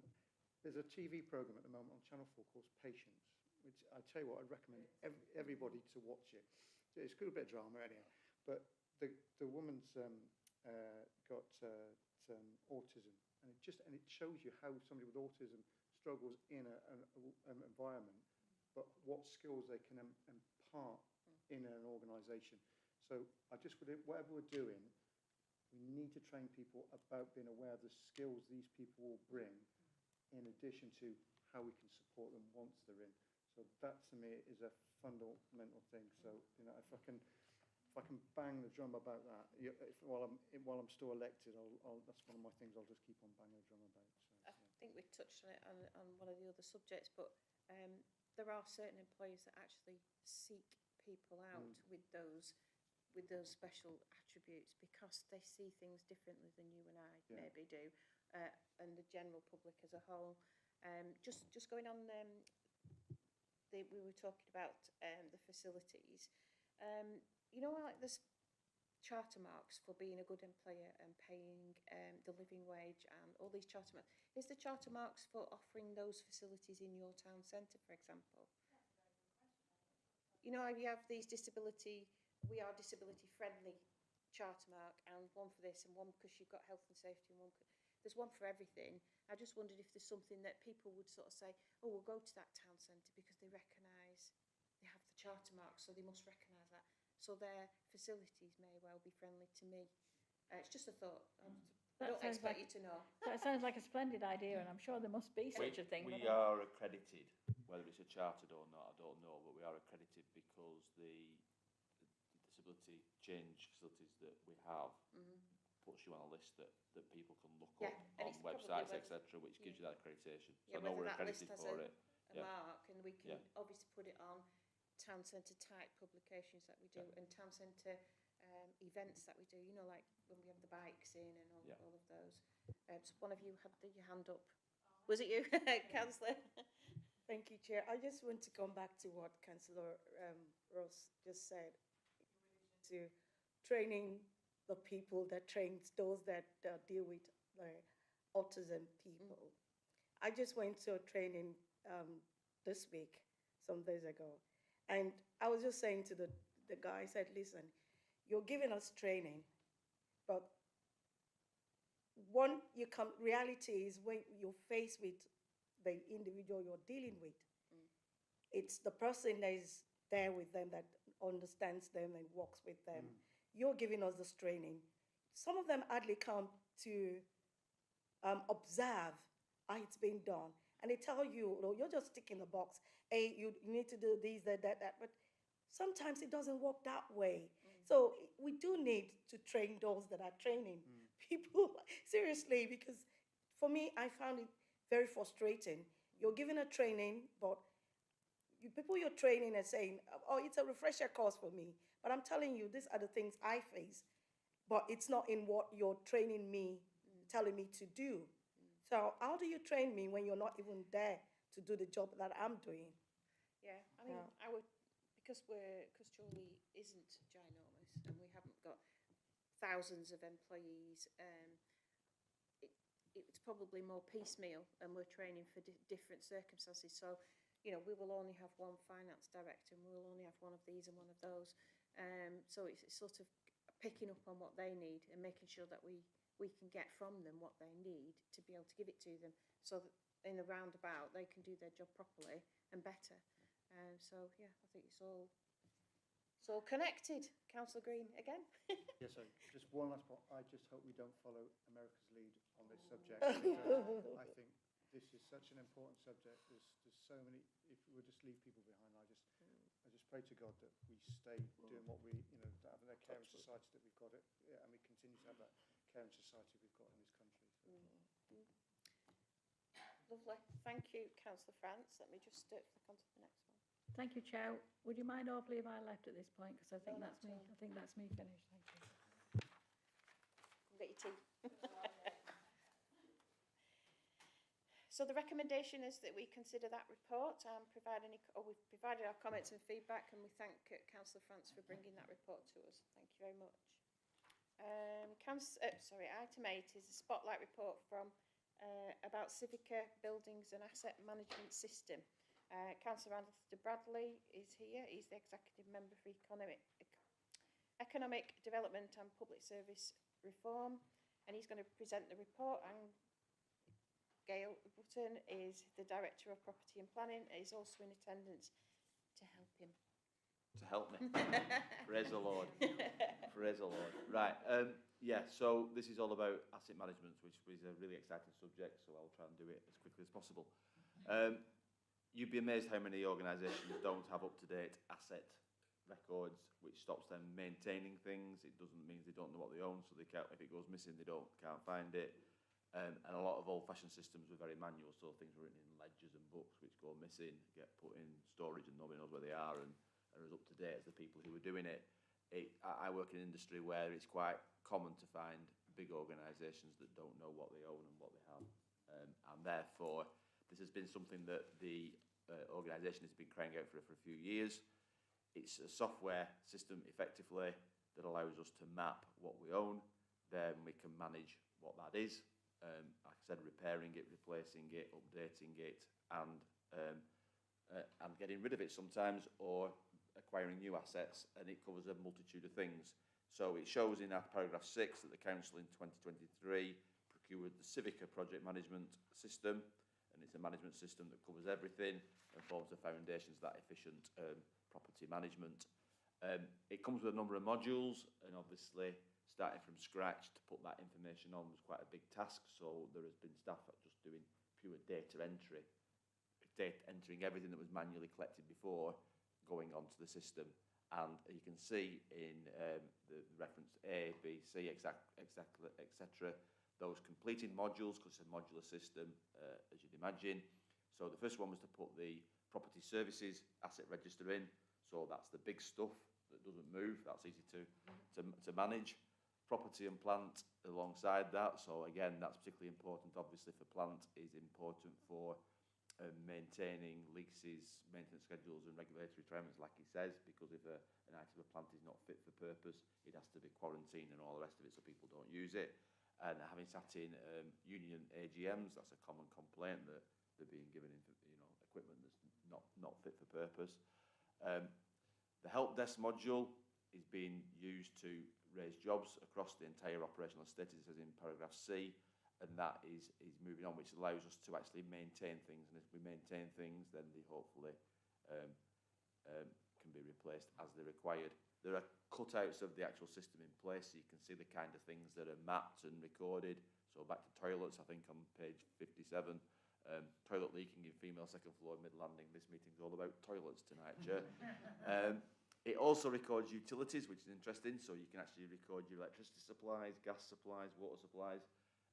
Speaker 5: there's a TV program at the moment on Channel 4 called Patience, which I tell you what, I'd recommend everybody to watch it. It's got a bit of drama anyhow, but the woman's got autism, and it shows you how somebody with autism struggles in an environment, but what skills they can impart in an organisation. So I just would, whatever we're doing, we need to train people about being aware of the skills these people will bring, in addition to how we can support them once they're in. So that to me is a fundamental thing. So you know, if I can bang the drum about that, while I'm still elected, that's one of my things. I'll just keep on banging the drum about. So,
Speaker 3: I think we touched on it on one of the other subjects, but there are certain employers that actually seek people out with those special attributes because they see things differently than you and I maybe do, and the general public as a whole. Just going on, we were talking about the facilities. You know, like there's charter marks for being a good employer and paying the living wage and all these charter marks. Is the charter marks for offering those facilities in your town centre, for example? You know, you have these we are disability friendly charter mark, and one for this and one because you've got health and safety, and there's one for everything. I just wondered if there's something that people would sort of say, oh, we'll go to that town centre because they recognise they have the charter mark, so they must recognise that. So their facilities may well be friendly to me. It's just a thought. I don't expect you to know.
Speaker 8: That sounds like a splendid idea, and I'm sure there must be such a thing.
Speaker 13: We are accredited, whether it's a chartered or not, I don't know, but we are accredited because the disability change facilities that we have puts you on a list that people can look up on websites, etc., which gives you that accreditation. So I know we're accredited for it.
Speaker 3: A mark, and we can obviously put it on town centre type publications that we do, and town centre events that we do, you know, like when we have the bikes in and all of those. So one of you had your hand up. Was it you, Councillor?
Speaker 11: Thank you, Chair. I just want to come back to what Councillor Ross just said, to training the people that trains those that deal with autism people. I just went to a training this week, some days ago, and I was just saying to the guy, I said, listen, you're giving us training, but reality is when you're faced with the individual you're dealing with, it's the person that is there with them, that understands them and works with them. You're giving us this training. Some of them hardly come to observe how it's being done. And they tell you, no, you're just ticking the box. Hey, you need to do this, that. But sometimes it doesn't work that way. So we do need to train those that are training people, seriously, because for me, I found it very frustrating. You're giving a training, but people you're training are saying, oh, it's a refresher course for me. But I'm telling you, these are the things I face. But it's not in what you're training me, telling me to do. So how do you train me when you're not even there to do the job that I'm doing?
Speaker 3: Yeah, I mean, I would, because Chorley isn't ginormous and we haven't got thousands of employees, it's probably more piecemeal, and we're training for different circumstances. So, you know, we will only have one finance director and we will only have one of these and one of those. So it's sort of picking up on what they need and making sure that we can get from them what they need to be able to give it to them, so that in a roundabout they can do their job properly and better. So yeah, I think it's all connected. Councillor Green again.
Speaker 5: Yes, so just one last point. I just hope we don't follow America's lead on this subject, because I think this is such an important subject. There's so many. If we just leave people behind, I just pray to God that we stay doing what we, you know, that having that caring society that we've got it, and we continue to have that caring society we've got in this country. So.
Speaker 3: Lovely. Thank you, Councillor France. Let me just flick on to the next one.
Speaker 8: Thank you, Chair. Would you mind awfully if I left at this point, because I think that's me. I think that's me finished. Thank you.
Speaker 3: get your tea. So the recommendation is that we consider that report and we've provided our comments and feedback, and we thank Councillor France for bringing that report to us. Thank you very much. Item 8 is a spotlight report from about Civica Buildings and Asset Management System. Councillor Alistair Bradley is here. He's the Executive Member for Economic Development and Public Service Reform, and he's going to present the report. And Gail Button is the Director of Property and Planning, and is also in attendance to help him.
Speaker 13: To help me. Praise the Lord. Praise the Lord. Right. Yeah, so this is all about asset management, which is a really exciting subject, so I'll try and do it as quickly as possible. You'd be amazed how many organisations don't have up-to-date asset records, which stops them maintaining things. It doesn't mean they don't know what they own, so they can't, if it goes missing, they can't find it. And a lot of old-fashioned systems were very manual, so things were written in ledgers and books which go missing, get put in storage and nobody knows where they are and are as up-to-date as the people who were doing it. I work in an industry where it's quite common to find big organisations that don't know what they own and what they have. And therefore, this has been something that the organisation has been crying out for a few years. It's a software system, effectively, that allows us to map what we own. Then we can manage what that is. Like I said, repairing it, replacing it, updating it, and getting rid of it sometimes, or acquiring new assets, and it covers a multitude of things. So it shows in our paragraph 6 that the council in 2023 procured the Civica project management system, and it's a management system that covers everything and forms the foundations of that efficient property management. It comes with a number of modules, and obviously starting from scratch to put that information on was quite a big task, so there has been staff just doing pure data entry, entering everything that was manually collected before going onto the system. And you can see in the reference A, B, C, etc., those completed modules, because it's a modular system, as you'd imagine. So the first one was to put the property services asset register in, so that's the big stuff that doesn't move, that's easy to manage. Property and plant alongside that, so again, that's particularly important, obviously, for plant, is important for maintaining leases, maintenance schedules and regulatory requirements, like he says, because if an item of plant is not fit for purpose, it has to be quarantined and all the rest of it so people don't use it. And having sat in union AGMs, that's a common complaint, that they're being given equipment that's not fit for purpose. The help desk module is being used to raise jobs across the entire operational estate, as it says in paragraph C, and that is moving on, which allows us to actually maintain things, and if we maintain things, then they hopefully can be replaced as they're required. There are cutouts of the actual system in place, so you can see the kind of things that are mapped and recorded. So back to toilets, I think on page 57, toilet leaking in female second floor mid landing. This meeting's all about toilets tonight, Chair. It also records utilities, which is interesting, so you can actually record your electricity supplies, gas supplies, water supplies,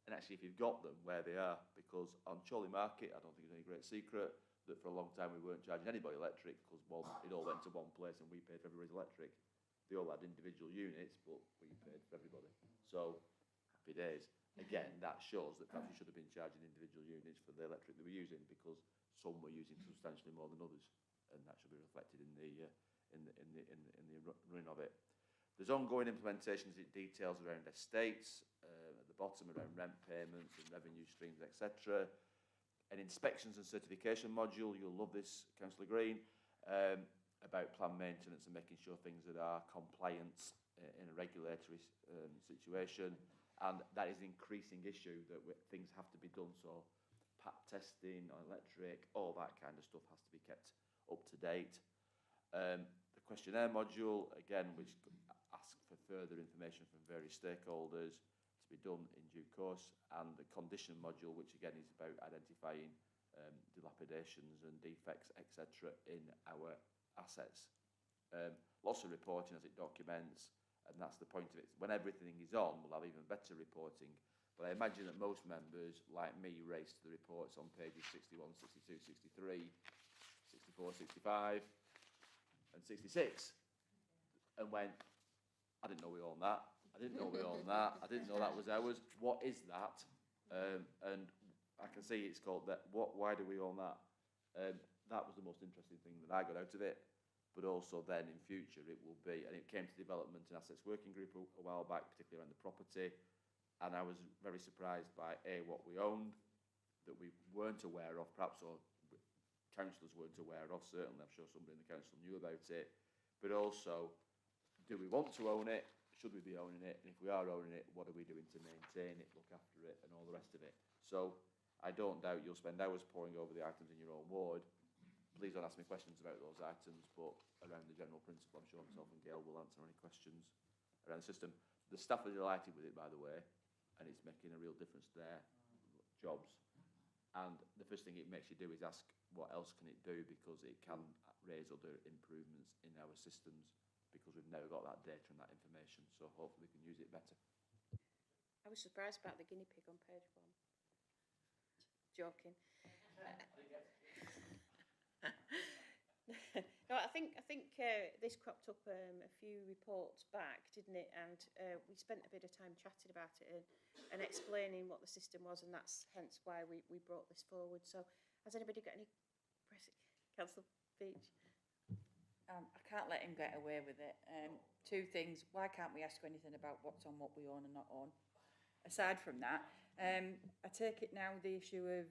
Speaker 13: and actually if you've got them, where they are, because on Chorley Market, I don't think it's any great secret that for a long time we weren't charging anybody electric, because it all went to one place and we paid for everybody's electric. They all had individual units, but we paid for everybody. So, happy days. Again, that shows that perhaps we should have been charging individual units for the electric they were using, because some were using substantially more than others, and that should be reflected in the running of it. There's ongoing implementations, it details around estates, at the bottom around rent payments and revenue streams, etc. An inspections and certification module, you'll love this, Councillor Green, about planned maintenance and making sure things that are compliant in a regulatory situation, and that is an increasing issue, that things have to be done, so PAT testing, electric, all that kind of stuff has to be kept up to date. The questionnaire module, again, which asks for further information from various stakeholders to be done in due course, and the condition module, which again is about identifying dilapidations and defects, etc. in our assets. Lots of reporting as it documents, and that's the point of it. When everything is on, we'll have even better reporting, but I imagine that most members, like me, race to the reports on pages 61, 62, 63, 64, 65, and 66, and went, I didn't know we owned that, I didn't know we owned that. I didn't know that was ours. What is that? And I can see it's called that. Why do we own that? That was the most interesting thing that I got out of it. But also then in future it will be, and it came to development and assets working group a while back, particularly around the property. And I was very surprised by what we owned that we weren't aware of, perhaps, or councillors weren't aware of. Certainly, I'm sure somebody in the council knew about it. But also, do we want to own it? Should we be owning it? And if we are owning it, what are we doing to maintain it, look after it, and all the rest of it? So I don't doubt you'll spend hours poring over the items in your own ward. Please don't ask me questions about those items, but around the general principle, I'm sure myself and Gail will answer any questions around the system. The staff are delighted with it, by the way, and it's making a real difference to their jobs. And the first thing it makes you do is ask, what else can it do? Because it can raise other improvements in our systems, because we've never got that data and that information. So hopefully we can use it better.
Speaker 3: I was surprised about the guinea pig on page 1. Joking. No, I think this cropped up a few reports back, didn't it? And we spent a bit of time chatting about it and explaining what the system was, and that's hence why we brought this forward. So, has anybody got any questions? Councillor Beach.
Speaker 9: I can't let him get away with it. Two things. Why can't we ask anything about what's on what we own and not own? Aside from that, I take it now the issue of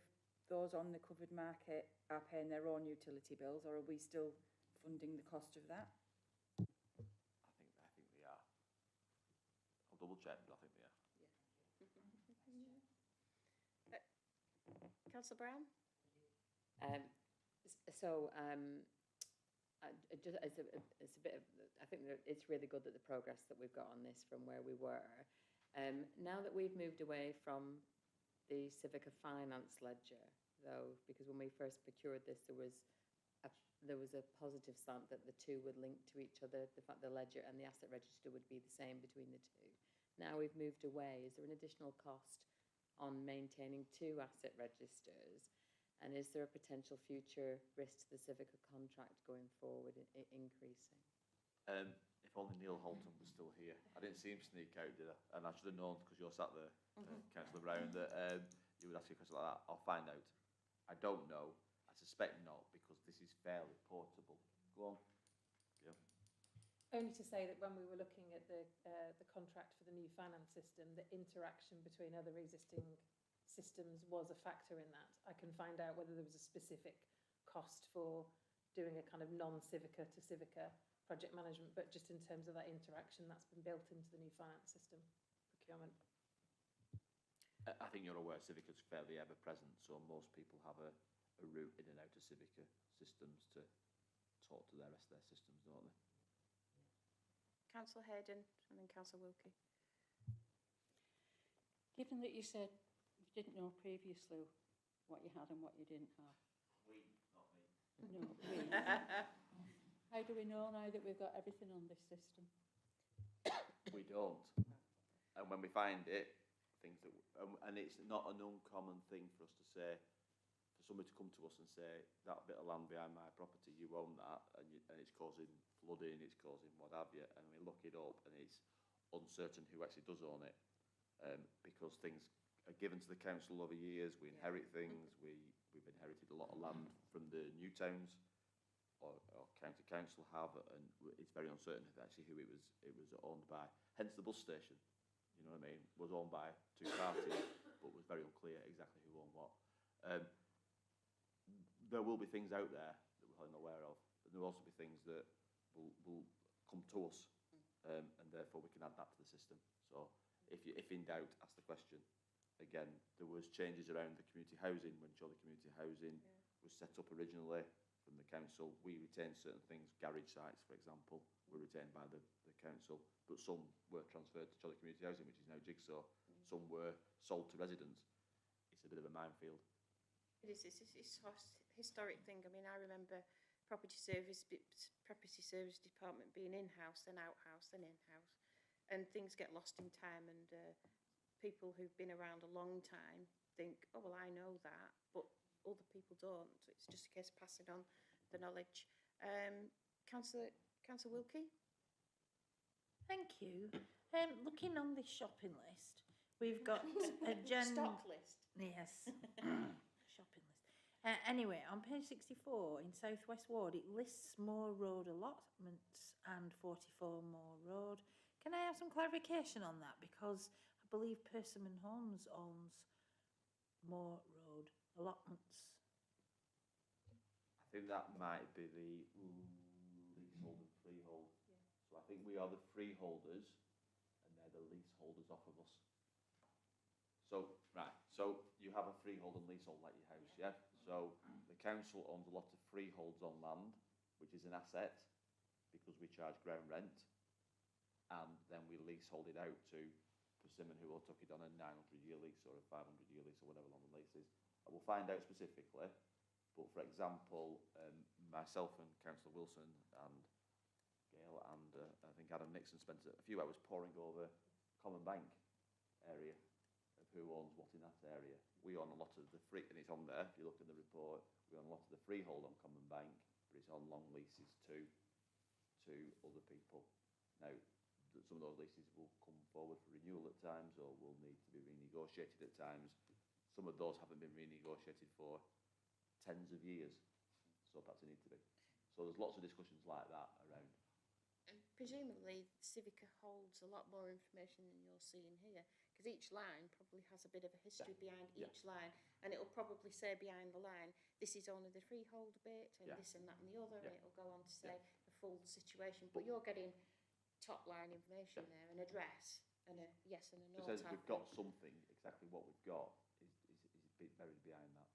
Speaker 9: those on the covered market are paying their own utility bills, or are we still funding the cost of that?
Speaker 13: I think they are. I'll double check, but I think they are.
Speaker 3: Councillor Brown?
Speaker 7: Just as it's a bit of, I think that it's really good that the progress that we've got on this from where we were. Now that we've moved away from the Civica Finance Ledger, though, because when we first procured this, there was a positive slant that the two would link to each other, the fact the ledger and the asset register would be the same between the two. Now we've moved away. Is there an additional cost on maintaining two asset registers? And is there a potential future risk to the Civica contract going forward increasing?
Speaker 13: If only Neil Holton was still here. I didn't see him sneak out, did I? And I should have known, because you're sat there, Councillor Brown, that you would ask you a question like that. I'll find out. I don't know. I suspect not, because this is fairly portable. Go on. Yeah.
Speaker 14: Only to say that when we were looking at the contract for the new finance system, the interaction between other existing systems was a factor in that. I can find out whether there was a specific cost for doing a kind of non-Civica to Civica project management, but just in terms of that interaction, that's been built into the new finance system procurement.
Speaker 13: I think you're aware Civica's fairly ever present, so most people have a route in and out of Civica systems to talk to the rest of their systems, don't they?
Speaker 3: Councillor Hayden and then Councillor Wilkie.
Speaker 12: Given that you said you didn't know previously what you had and what you didn't have.
Speaker 13: We, not me.
Speaker 12: No, we. How do we know now that we've got everything on this system?
Speaker 13: We don't. And when we find it, things that, and it's not an uncommon thing for us to say, for somebody to come to us and say, that bit of land behind my property, you own that, and it's causing flooding, it's causing what have you, and we look it up and it's uncertain who actually does own it, because things are given to the council over years. We inherit things. We've inherited a lot of land from the new towns, or county council have, and it's very uncertain actually who it was owned by. Hence the bus station, you know what I mean, was owned by two parties, but was very unclear exactly who owned what. There will be things out there that we're unaware of, and there will also be things that will come to us, and therefore we can add that to the system. So if in doubt, ask the question. Again, there was changes around the community housing when Chorley Community Housing was set up originally from the council. We retained certain things, garage sites, for example, were retained by the council, but some were transferred to Chorley Community Housing, which is now Jigsaw. Some were sold to residents. It's a bit of a minefield.
Speaker 3: It's a historic thing. I mean, I remember property service department being in-house, then out-house, then in-house, and things get lost in time, and people who've been around a long time think, oh, well, I know that, but other people don't. So it's just a case of passing on the knowledge. Councillor Wilkie?
Speaker 10: Thank you. Looking on this shopping list, we've got a
Speaker 3: Stock list.
Speaker 10: Yes. Shopping list. Anyway, on page 64 in South West Ward, it lists Moor Road allotments and 44 Moor Road. Can I have some clarification on that? Because I believe Persimmon Homes owns Moor Road allotments.
Speaker 13: I think that might be the leasehold and freehold. So I think we are the freeholders and they're the leaseholders off of us. So, right, so you have a freehold and leasehold like your house, yeah? So the council owns a lot of freeholds on land, which is an asset because we charge ground rent, and then we leasehold it out to Persimmon, who will took it on a 900-year lease or a 500-year lease or whatever long the lease is. I will find out specifically, but for example, myself and Councillor Wilson and Gail and I think Adam Nixon spent a few hours poring over Common Bank area of who owns what in that area. We own a lot of the free, and it's on there, if you look in the report, we own a lot of the freehold on Common Bank, but it's on long leases to other people. Now, some of those leases will come forward for renewal at times or will need to be renegotiated at times. Some of those haven't been renegotiated for tens of years, so perhaps they need to be. So there's lots of discussions like that around.
Speaker 3: And presumably Civica holds a lot more information than you're seeing here, because each line probably has a bit of a history behind each line, and it'll probably say behind the line, this is only the freehold bit, and this and that and the other, and it'll go on to say the full situation. But you're getting top line information there, an address, and a yes and a no.
Speaker 13: It says we've got something, exactly what we've got is buried behind that.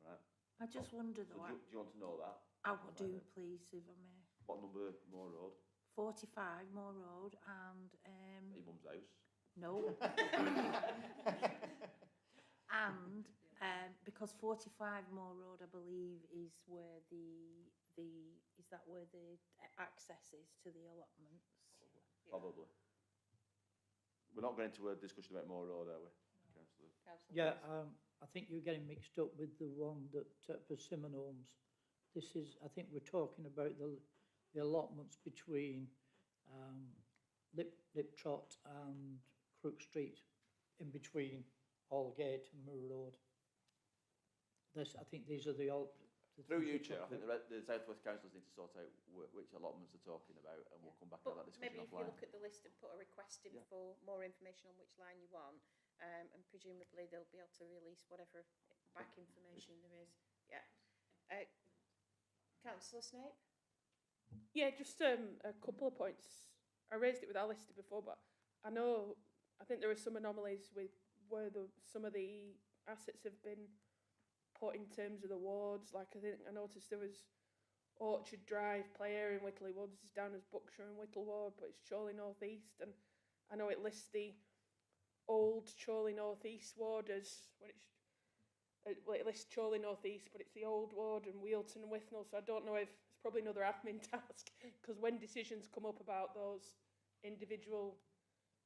Speaker 13: All right.
Speaker 10: I just wonder
Speaker 13: So
Speaker 10: though.
Speaker 13: do you want to know that?
Speaker 10: I would do, please, if I may.
Speaker 13: What number Moor Road?
Speaker 10: 45 Moor Road and
Speaker 13: Your mum's house.
Speaker 10: no. And because 45 Moor Road, I believe, is where is that where the access is to the allotments?
Speaker 13: Probably. We're not going into a discussion about Moor Road, are we, Councillor?
Speaker 15: Yeah, I think you're getting mixed up with the one that Persimmon owns. This is, I think we're talking about the allotments between Liptrot and Crook Street, in between Aldgate and Moor Road. I think these are the old.
Speaker 13: Through you, Chair, I think the South West Councillors need to sort out which allotments they're talking about, and we'll come back to that discussion
Speaker 3: maybe
Speaker 13: offline.
Speaker 3: If you look at the list and put a request in for more information on which line you want, and presumably they'll be able to release whatever back information there is. Yeah. Councillor Snape?
Speaker 16: Yeah, just a couple of points. I raised it with Alistair before, but I think there are some anomalies with where some of the assets have been put in terms of the wards. Like I noticed there was Orchard Drive play area in Whitley Woods is down as Buckshire and Whittle Ward, but it's Chorley North East, and I know it lists the old Chorley North East ward as it lists Chorley North East, but it's the old ward and Wealton and Withnell. So I don't know if it's probably another admin task, because when decisions come up about those individual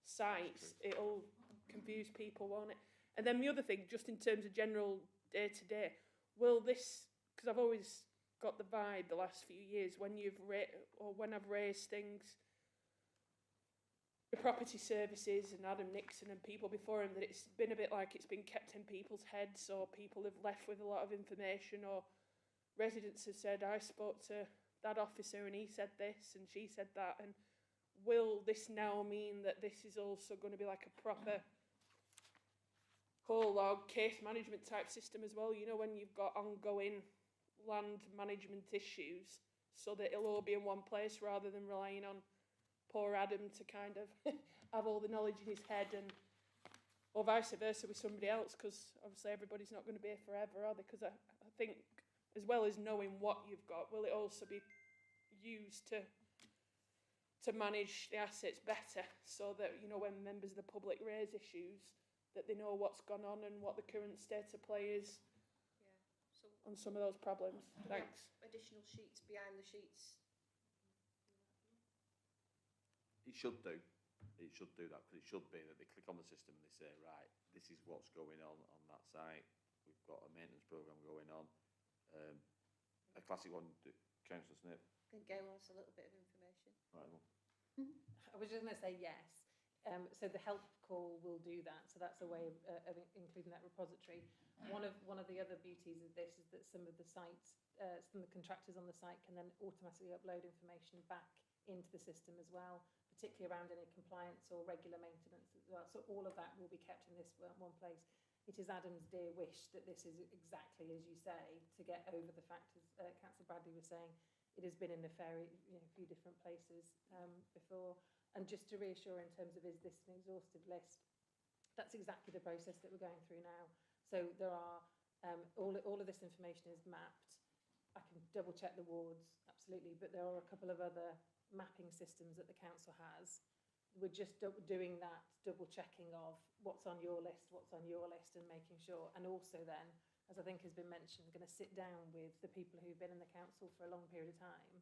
Speaker 16: sites, it'll confuse people, won't it? And then the other thing, just in terms of general day-to-day, will this, because I've always got the vibe the last few years when when I've raised things with property services and Adam Nixon and people before him, that it's been a bit like it's been kept in people's heads, or people have left with a lot of information, or residents have said, I spoke to that officer and he said this and she said that. And will this now mean that this is also going to be like a proper whole log case management type system as well, you know, when you've got ongoing land management issues, so that it'll all be in one place rather than relying on poor Adam to kind of have all the knowledge in his head, and or vice versa with somebody else, because obviously everybody's not going to be here forever, are they? Because I think, as well as knowing what you've got, will it also be used to manage the assets better, so that, you know, when members of the public raise issues, that they know what's gone on and what the current state of play is on some of those problems. Thanks.
Speaker 3: Additional sheets behind the sheets.
Speaker 13: It should do. It should do that, because it should be that they click on the system and they say, right, this is what's going on that site. We've got a maintenance programme going on. A classic one, Councillor Snape.
Speaker 3: I think Gail wants a little bit of information.
Speaker 13: Right, well.
Speaker 7: I was just going to say yes.
Speaker 14: So the help call will do that. So that's a way of including that repository. One of the other beauties of this is that some of the sites, some of the contractors on the site can then automatically upload information back into the system as well, particularly around any compliance or regular maintenance as well. So all of that will be kept in this one place. It is Adam's dear wish that this is exactly as you say, to get over the fact, as Councillor Bradley was saying, it has been in a few different places before. And just to reassure in terms of, is this an exhaustive list? That's exactly the process that we're going through now. So there are, all of this information is mapped. I can double check the wards, absolutely, but there are a couple of other mapping systems that the council has. We're just doing that double checking of what's on your list, and making sure. And also then, as I think has been mentioned, going to sit down with the people who've been in the council for a long period of time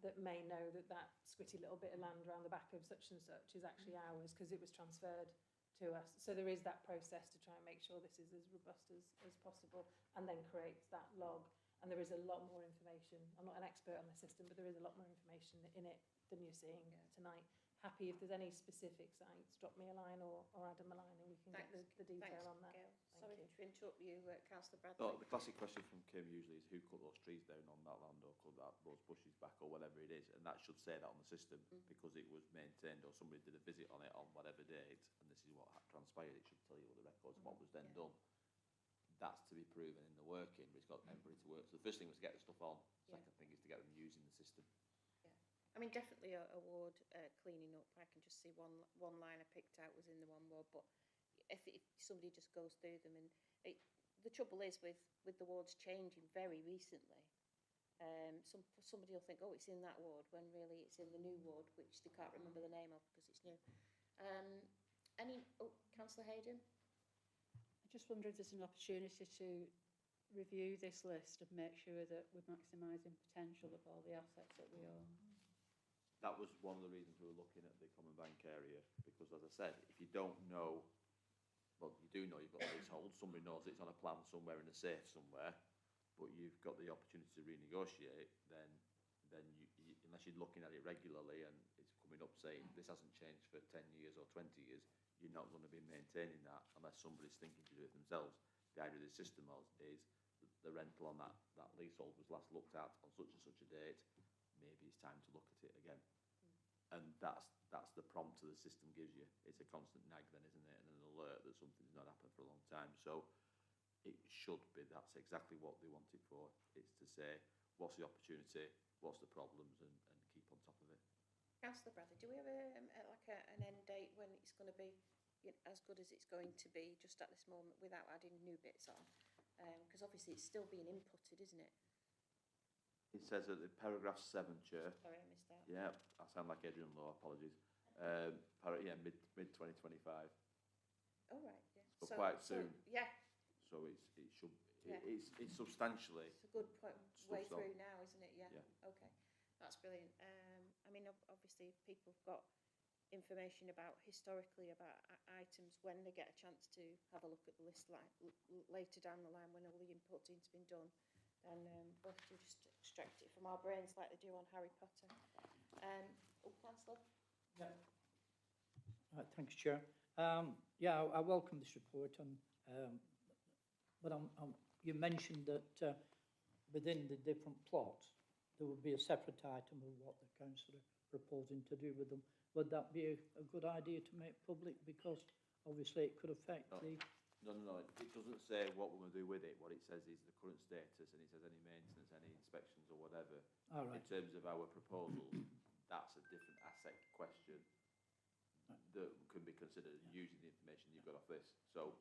Speaker 14: that may know that that squitty little bit of land around the back of such and such is actually ours because it was transferred to us. So there is that process to try and make sure this is as robust as possible, and then creates that log. And there is a lot more information. I'm not an expert on the system, but there is a lot more information in it than you're seeing tonight. Happy if there's any specific sites, drop me a line or Adam a line and we can get the detail on that.
Speaker 3: Gail. Sorry to interrupt you, Councillor Bradley.
Speaker 13: Oh, the classic question from Kim usually is who cut those trees down on that land or cut those bushes back or whatever it is, and that should say that on the system because it was maintained or somebody did a visit on it on whatever date and this is what transpired. It should tell you what the records of what was then done. That's to be proven in the working, but it's got everybody to work. So the first thing was to get the stuff on. Second thing is to get them using the system.
Speaker 3: I mean, definitely a ward cleaning up. I can just see one line I picked out was in the one ward, but if somebody just goes through them, and the trouble is with the wards changing very recently, somebody will think, oh, it's in that ward, when really it's in the new ward, which they can't remember the name of because it's new. Councillor Hayden?
Speaker 12: I just wonder if there's an opportunity to review this list and make sure that we're maximising potential of all the assets that we own.
Speaker 13: That was one of the reasons we were looking at the common bank area, because as I said, if you don't know, well, you do know you've got leasehold, somebody knows it's on a plan somewhere in a safe somewhere, but you've got the opportunity to renegotiate, then you, unless you're looking at it regularly and it's coming up saying this hasn't changed for 10 years or 20 years, you're not going to be maintaining that unless somebody's thinking to do it themselves. The idea of the system is the rental on that leasehold was last looked at on such and such a date. Maybe it's time to look at it again. And that's the prompt the system gives you. It's a constant nag then, isn't it? And an alert that something's not happened for a long time. So it should be, that's exactly what they want it for. It's to say, what's the opportunity, what's the problems, and keep on top of it.
Speaker 3: Councillor Bradley, do we have an end date when it's going to be as good as it's going to be just at this moment without adding new bits on? Because obviously it's still being inputted, isn't it?
Speaker 13: It says at the paragraph 7, Chair.
Speaker 3: Sorry, I missed that.
Speaker 13: Yeah, I sound like Adrian Law, apologies. Mid 2025.
Speaker 3: Oh, right, yeah.
Speaker 13: So quite soon.
Speaker 3: Yeah.
Speaker 13: So it's substantially.
Speaker 3: It's a good way
Speaker 13: stuff's on.
Speaker 3: through now, isn't it? Yeah. Okay, that's brilliant. I mean, obviously, people have got information about historically about items when they get a chance to have a look at the list later down the line when all the inputting's been done. Then we'll have to just extract it from our brains like they do on Harry Potter. Councillor?
Speaker 15: Yeah. Thanks, Chair. I welcome this report, but you mentioned that within the different plots there would be a separate item of what the council are proposing to do with them. Would that be a good idea to make public? Because obviously it could affect the...
Speaker 13: No. It doesn't say what we're going to do with it. What it says is the current status, and it says any maintenance, any inspections or whatever.
Speaker 15: All right.
Speaker 13: In terms of our proposals, that's a different asset question that can be considered using the information you've got off this. So,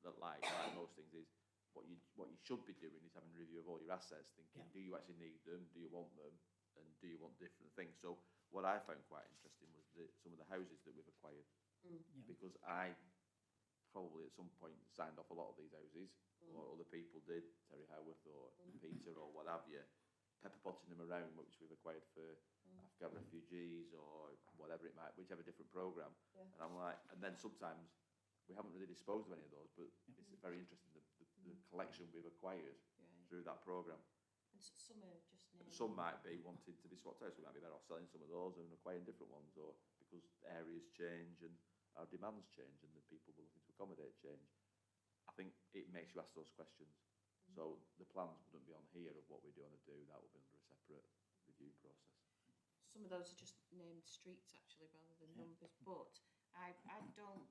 Speaker 13: that like most things is, what you should be doing is having a review of all your assets, thinking, do you actually need them, do you want them, and do you want different things? So, what I found quite interesting was some of the houses that we've acquired, because I probably at some point signed off a lot of these houses, or other people did, Terry Howarth or Peter or what have you, pepper potting them around, which we've acquired for Afghan refugees or whatever it might, whichever different programme. And I'm like, and then sometimes we haven't really disposed of any of those, but it's very interesting the collection we've acquired through that programme.
Speaker 3: And some are just name.
Speaker 13: Some might be wanting to be swapped out, so we might be better off selling some of those and acquiring different ones, or because areas change and our demands change and the people we're looking to accommodate change. I think it makes you ask those questions. So the plans wouldn't be on here of what we do want to do, that would be under a separate review process.
Speaker 3: Some of those are just named streets actually rather than numbers, but I don't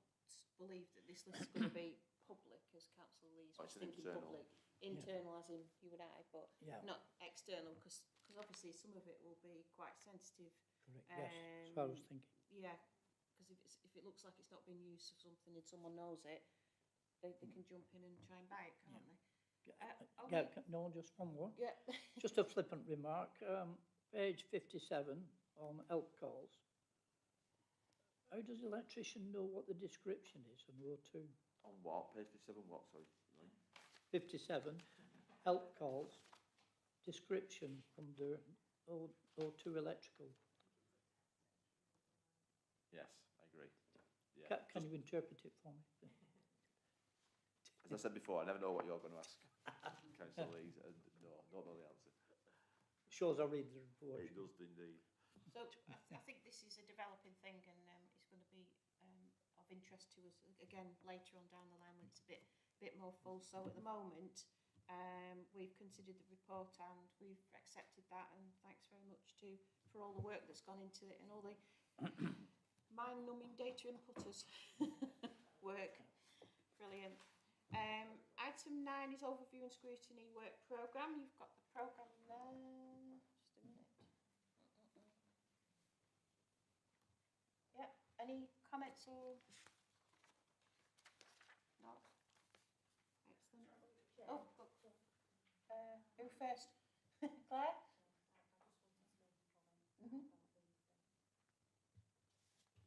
Speaker 3: believe that this list is going to be public, as Councillor Lees was thinking
Speaker 13: internal.
Speaker 3: public. Internal as in you and I, but
Speaker 15: Yeah.
Speaker 3: not external, because obviously some of it will be quite sensitive.
Speaker 15: Correct, yes, that's what I was thinking.
Speaker 3: Yeah, because if it looks like it's not been used for something and someone knows it, they can jump in and try and buy it, can't they?
Speaker 15: No, just one more.
Speaker 3: Yeah.
Speaker 15: Just a flippant remark. Page 57 on elk calls. How does the electrician know what the description is on row 2?
Speaker 13: On what? Page 57 what, sorry?
Speaker 15: 57, elk calls, description under O2 electrical.
Speaker 13: Yes, I agree. Yeah.
Speaker 15: Can you interpret it for me?
Speaker 13: As I said before, I never know what you're going to ask, Councillor Lees, and no, don't know the answer.
Speaker 15: Shows I read the report.
Speaker 13: It does indeed.
Speaker 3: So I think this is a developing thing, and it's going to be of interest to us again later on down the line when it's a bit more full. So at the moment, we've considered the report and we've accepted that, and thanks very much for all the work that's gone into it and all the mind-numbing data inputters work. Brilliant. Item 9 is overview and scrutiny work programme. You've got the programme there. Just a minute. Yeah. Any comments or? No. Excellent. Oh, who first? Claire?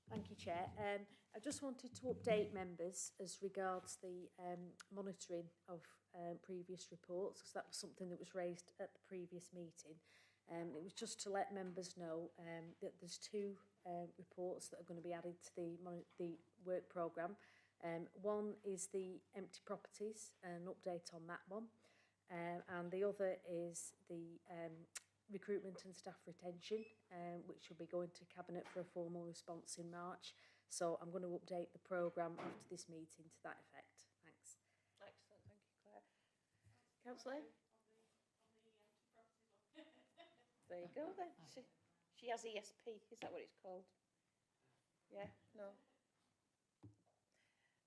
Speaker 1: Thank you, Chair. I just wanted to update members as regards the monitoring of previous reports, because that was something that was raised at the previous meeting. It was just to let members know that there's 2 reports that are going to be added to the work programme. One is the empty properties, an update on that one, and the other is the recruitment and staff retention, which will be going to Cabinet for a formal response in March. So I'm going to update the programme after this meeting to that effect. Thanks.
Speaker 3: Excellent, thank you, Claire. Councillor? There you go then. She has ESP, is that what it's called? Yeah, no.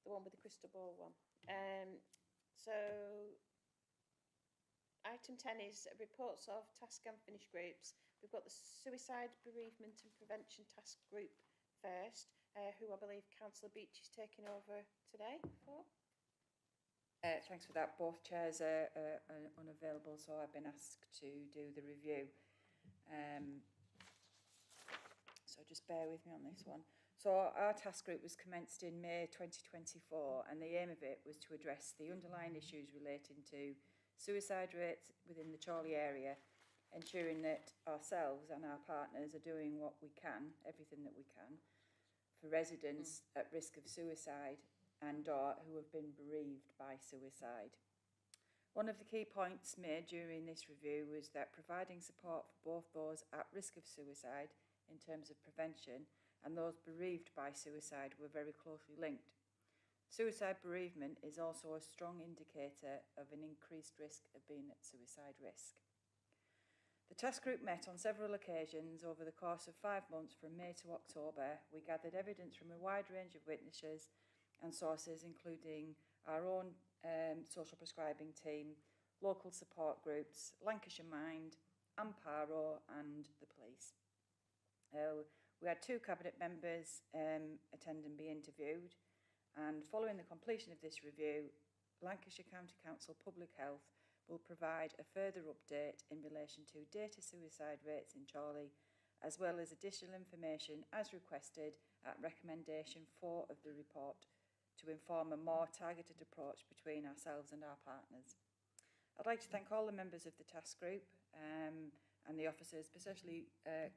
Speaker 3: The one with the crystal ball one. So item 10 is reports of task and finish groups. We've got the Suicide, Bereavement and Prevention Task Group first, who I believe Councillor Beach is taking over today for.
Speaker 9: Thanks for that. Both chairs are unavailable, so I've been asked to do the review. So just bear with me on this one. So our task group was commenced in May 2024, and the aim of it was to address the underlying issues relating to suicide rates within the Chorley area, ensuring that ourselves and our partners are doing what we can, everything that we can, for residents at risk of suicide and or who have been bereaved by suicide. One of the key points made during this review was that providing support for both those at risk of suicide in terms of prevention and those bereaved by suicide were very closely linked. Suicide bereavement is also a strong indicator of an increased risk of being at suicide risk. The task group met on several occasions over the course of 5 months from May to October. We gathered evidence from a wide range of witnesses and sources, including our own social prescribing team, local support groups, Lancashire Mind, Amparo and the police. We had 2 cabinet members attend and be interviewed, and following the completion of this review, Lancashire County Council Public Health will provide a further update in relation to data suicide rates in Chorley, as well as additional information as requested at recommendation 4 of the report to inform a more targeted approach between ourselves and our partners. I'd like to thank all the members of the task group and the officers, especially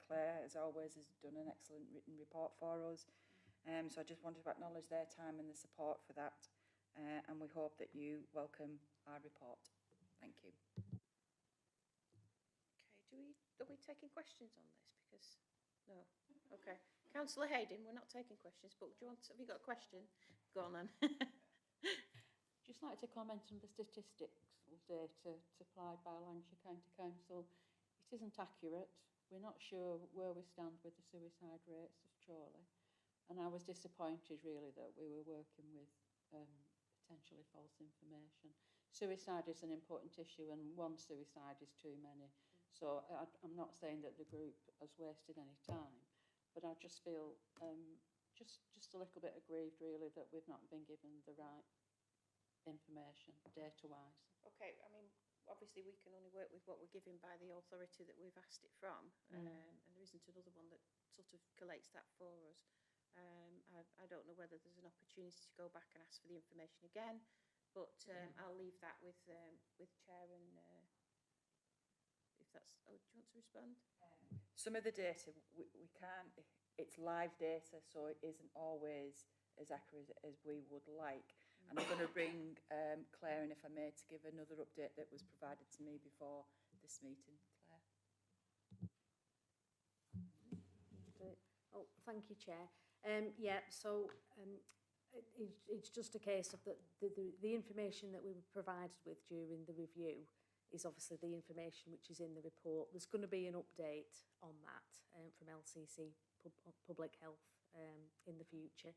Speaker 9: Claire, as always, has done an excellent written report for us. So I just wanted to acknowledge their time and the support for that, and we hope that you welcome our report. Thank you.
Speaker 3: Okay, do we are we taking questions on this? Because, no, okay. Councillor Hayden, we're not taking questions, but have you got a question? Go on then.
Speaker 12: Just like to comment on the statistics data supplied by Lancashire County Council. It isn't accurate. We're not sure where we stand with the suicide rates of Chorley. And I was disappointed really that we were working with potentially false information. Suicide is an important issue and one suicide is too many. So I'm not saying that the group has wasted any time, but I just feel just a little bit aggrieved really that we've not been given the right information data-wise.
Speaker 3: Okay, I mean, obviously we can only work with what we're given by the authority that we've asked it from, and there isn't another one that sort of collates that for us. I don't know whether there's an opportunity to go back and ask for the information again, but I'll leave that with Chair and if that's. Oh, do you want to respond?
Speaker 9: Some of the data we can't. It's live data, so it isn't always as accurate as we would like. And I'm going to bring Claire in, if I may, to give another update that was provided to me before this meeting. Claire.
Speaker 1: Oh, thank you, Chair. Yeah, so it's just a case of the information that we were provided with during the review is obviously the information which is in the report. There's going to be an update on that from LCC Public Health in the future.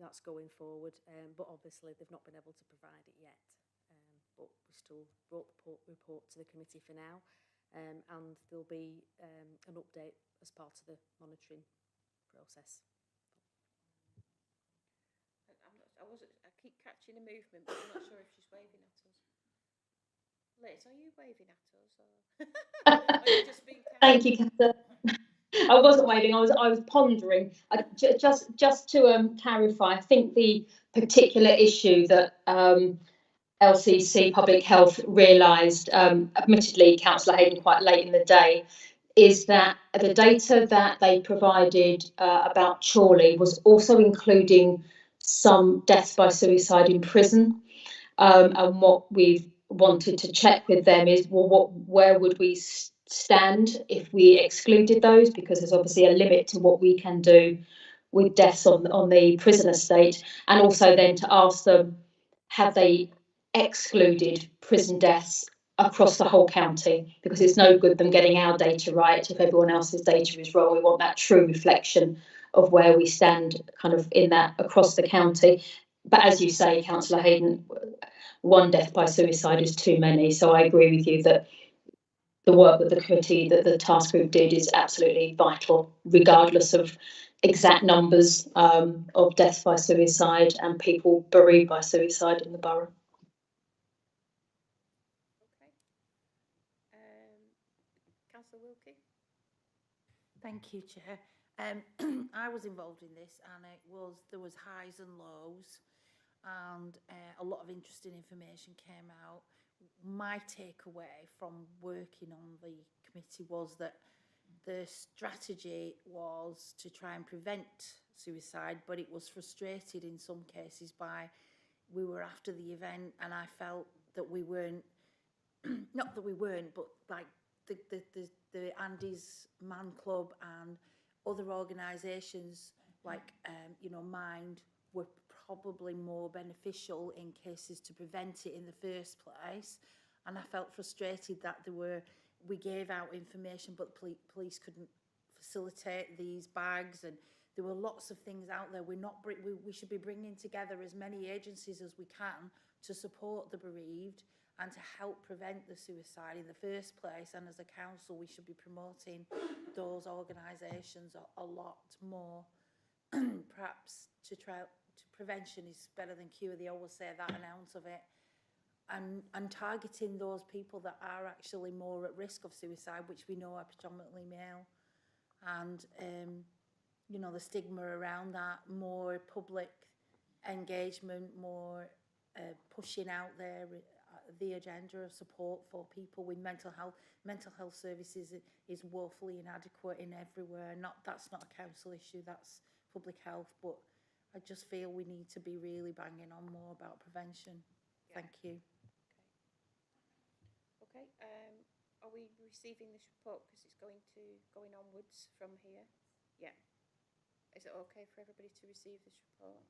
Speaker 1: That's going forward, but obviously they've not been able to provide it yet. But we still brought the report to the committee for now, and there'll be an update as part of the monitoring process.
Speaker 3: I keep catching a movement, but I'm not sure if she's waving at us. Liz, are you waving at us? Or are you just being
Speaker 2: Thank you, Catherine. I wasn't waving. I was pondering. Just to clarify, I think the particular issue that LCC Public Health realised, admittedly, Councillor Hayden, quite late in the day, is that the data that they provided about Chorley was also including some deaths by suicide in prison. And what we've wanted to check with them is, well, where would we stand if we excluded those? Because there's obviously a limit to what we can do with deaths on the prison estate. And also then to ask them, have they excluded prison deaths across the whole county? Because it's no good them getting our data right if everyone else's data is wrong. We want that true reflection of where we stand kind of in that across the county. But as you say, Councillor Hayden, one death by suicide is too many. So I agree with you that the work that the committee, that the task group did is absolutely vital, regardless of exact numbers of deaths by suicide and people bereaved by suicide in the borough.
Speaker 3: Councillor Wilkie.
Speaker 10: Thank you, Chair. I was involved in this, and there was highs and lows, and a lot of interesting information came out. My takeaway from working on the committee was that the strategy was to try and prevent suicide, but it was frustrated in some cases by we were after the event, and I felt that we weren't, not that we weren't, but like the Andy's Man Club and other organisations like Mind were probably more beneficial in cases to prevent it in the first place. And I felt frustrated that we gave out information, but police couldn't facilitate these bags, and there were lots of things out there. We should be bringing together as many agencies as we can to support the bereaved and to help prevent the suicide in the first place. And as a council, we should be promoting those organisations a lot more. Perhaps prevention is better than cure. They always say that, an ounce of it. And targeting those people that are actually more at risk of suicide, which we know are predominantly male. And, the stigma around that, more public engagement, more pushing out there the agenda of support for people with mental health. Mental health services is woefully inadequate in everywhere. That's not a council issue, that's public health, but I just feel we need to be really banging on more about prevention. Yeah. Thank you.
Speaker 3: Okay. are we receiving this report because it's going onwards from here? Yeah. Is it okay for everybody to receive this report?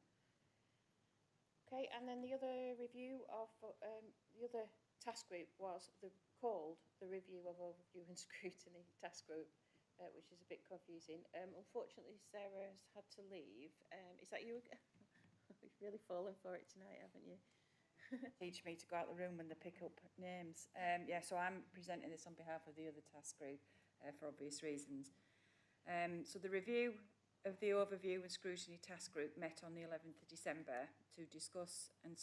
Speaker 3: Okay, and then the other review of the other task group was called the Review of Overview and Scrutiny Task Group, which is a bit confusing. Unfortunately, Sarah has had to leave. Is that you again? You've really fallen for it tonight, haven't you?
Speaker 9: Teach me to go out the room when they pick up names. Yeah, so I'm presenting this on behalf of the other task group for obvious reasons. So the review of the Overview and Scrutiny Task Group met on the 11th of December to discuss the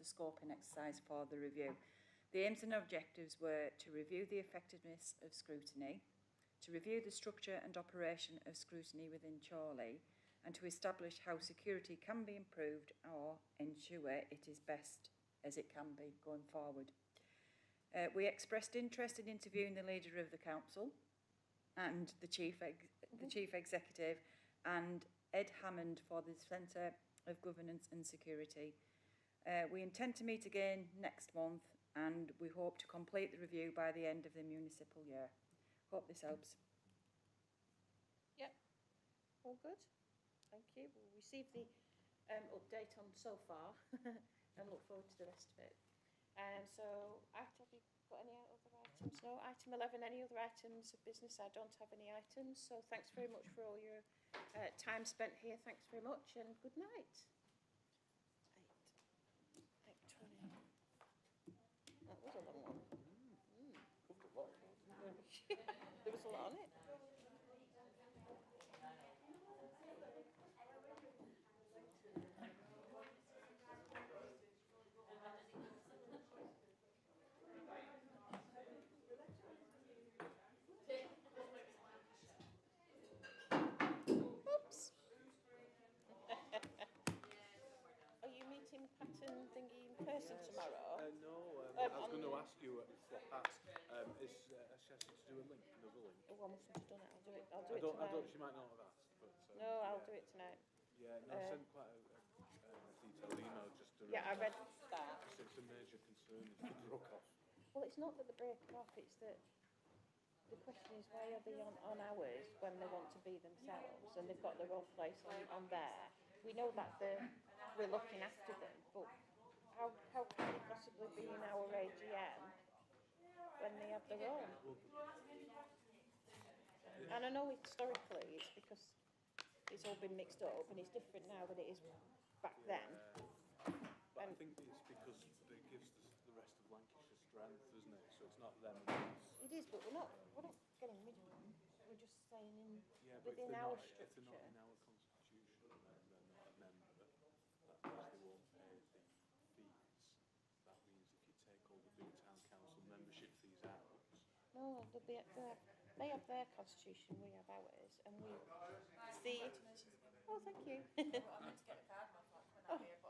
Speaker 9: scoping exercise for the review. The aims and objectives were to review the effectiveness of scrutiny, to review the structure and operation of scrutiny within Chorley, and to establish how security can be improved or ensure it is best as it can be going forward. We expressed interest in interviewing the leader of the council and the chief executive and Ed Hammond for the Centre of Governance and Security. We intend to meet again next month and we hope to complete the review by the end of the municipal year. Hope this helps.
Speaker 3: Yep, all good. Thank you. We'll receive the update on so far and look forward to the rest of it. So, have you got any other items? No. Item 11, any other items of business? I don't have any items. So, thanks very much for all your time spent here. Thanks very much and good night. That was a long one.
Speaker 4: Covered a lot.
Speaker 3: There was a lot on it. Oops. Are you meeting Pattern Thingy in person tomorrow?
Speaker 13: No, I was going to ask you for Pat, is she asked you to do a link, another link?
Speaker 3: Oh, I mustn't have done it. I'll do it tonight.
Speaker 13: She might not have asked, but...
Speaker 3: No, I'll do it tonight.
Speaker 13: Yeah, no, I sent quite a detailed email just to...
Speaker 3: Yeah, I read that.
Speaker 13: It's a major concern if they broke off.
Speaker 3: Well, it's not that they're breaking off, it's that the question is why are they on ours when they want to be themselves and they've got their own place on there. We know that we're looking after them, but how can they possibly be in our AGM when they have their own? And I know historically it's because it's all been mixed up and it's different now than it is back then.
Speaker 13: But I think it's because it gives the rest of Lancashire strength, isn't it? So it's not them.
Speaker 3: It is, but we're not getting rid of them. We're just saying within
Speaker 13: if
Speaker 3: our
Speaker 13: they're
Speaker 3: structure.
Speaker 13: not in our constitution, then they're not a member. That means they won't pay the fees. That means if you take all the big town council membership fees out.
Speaker 3: No, they have their constitution, we have ours, and we see. Oh, thank you.
Speaker 9: I meant to get a card, my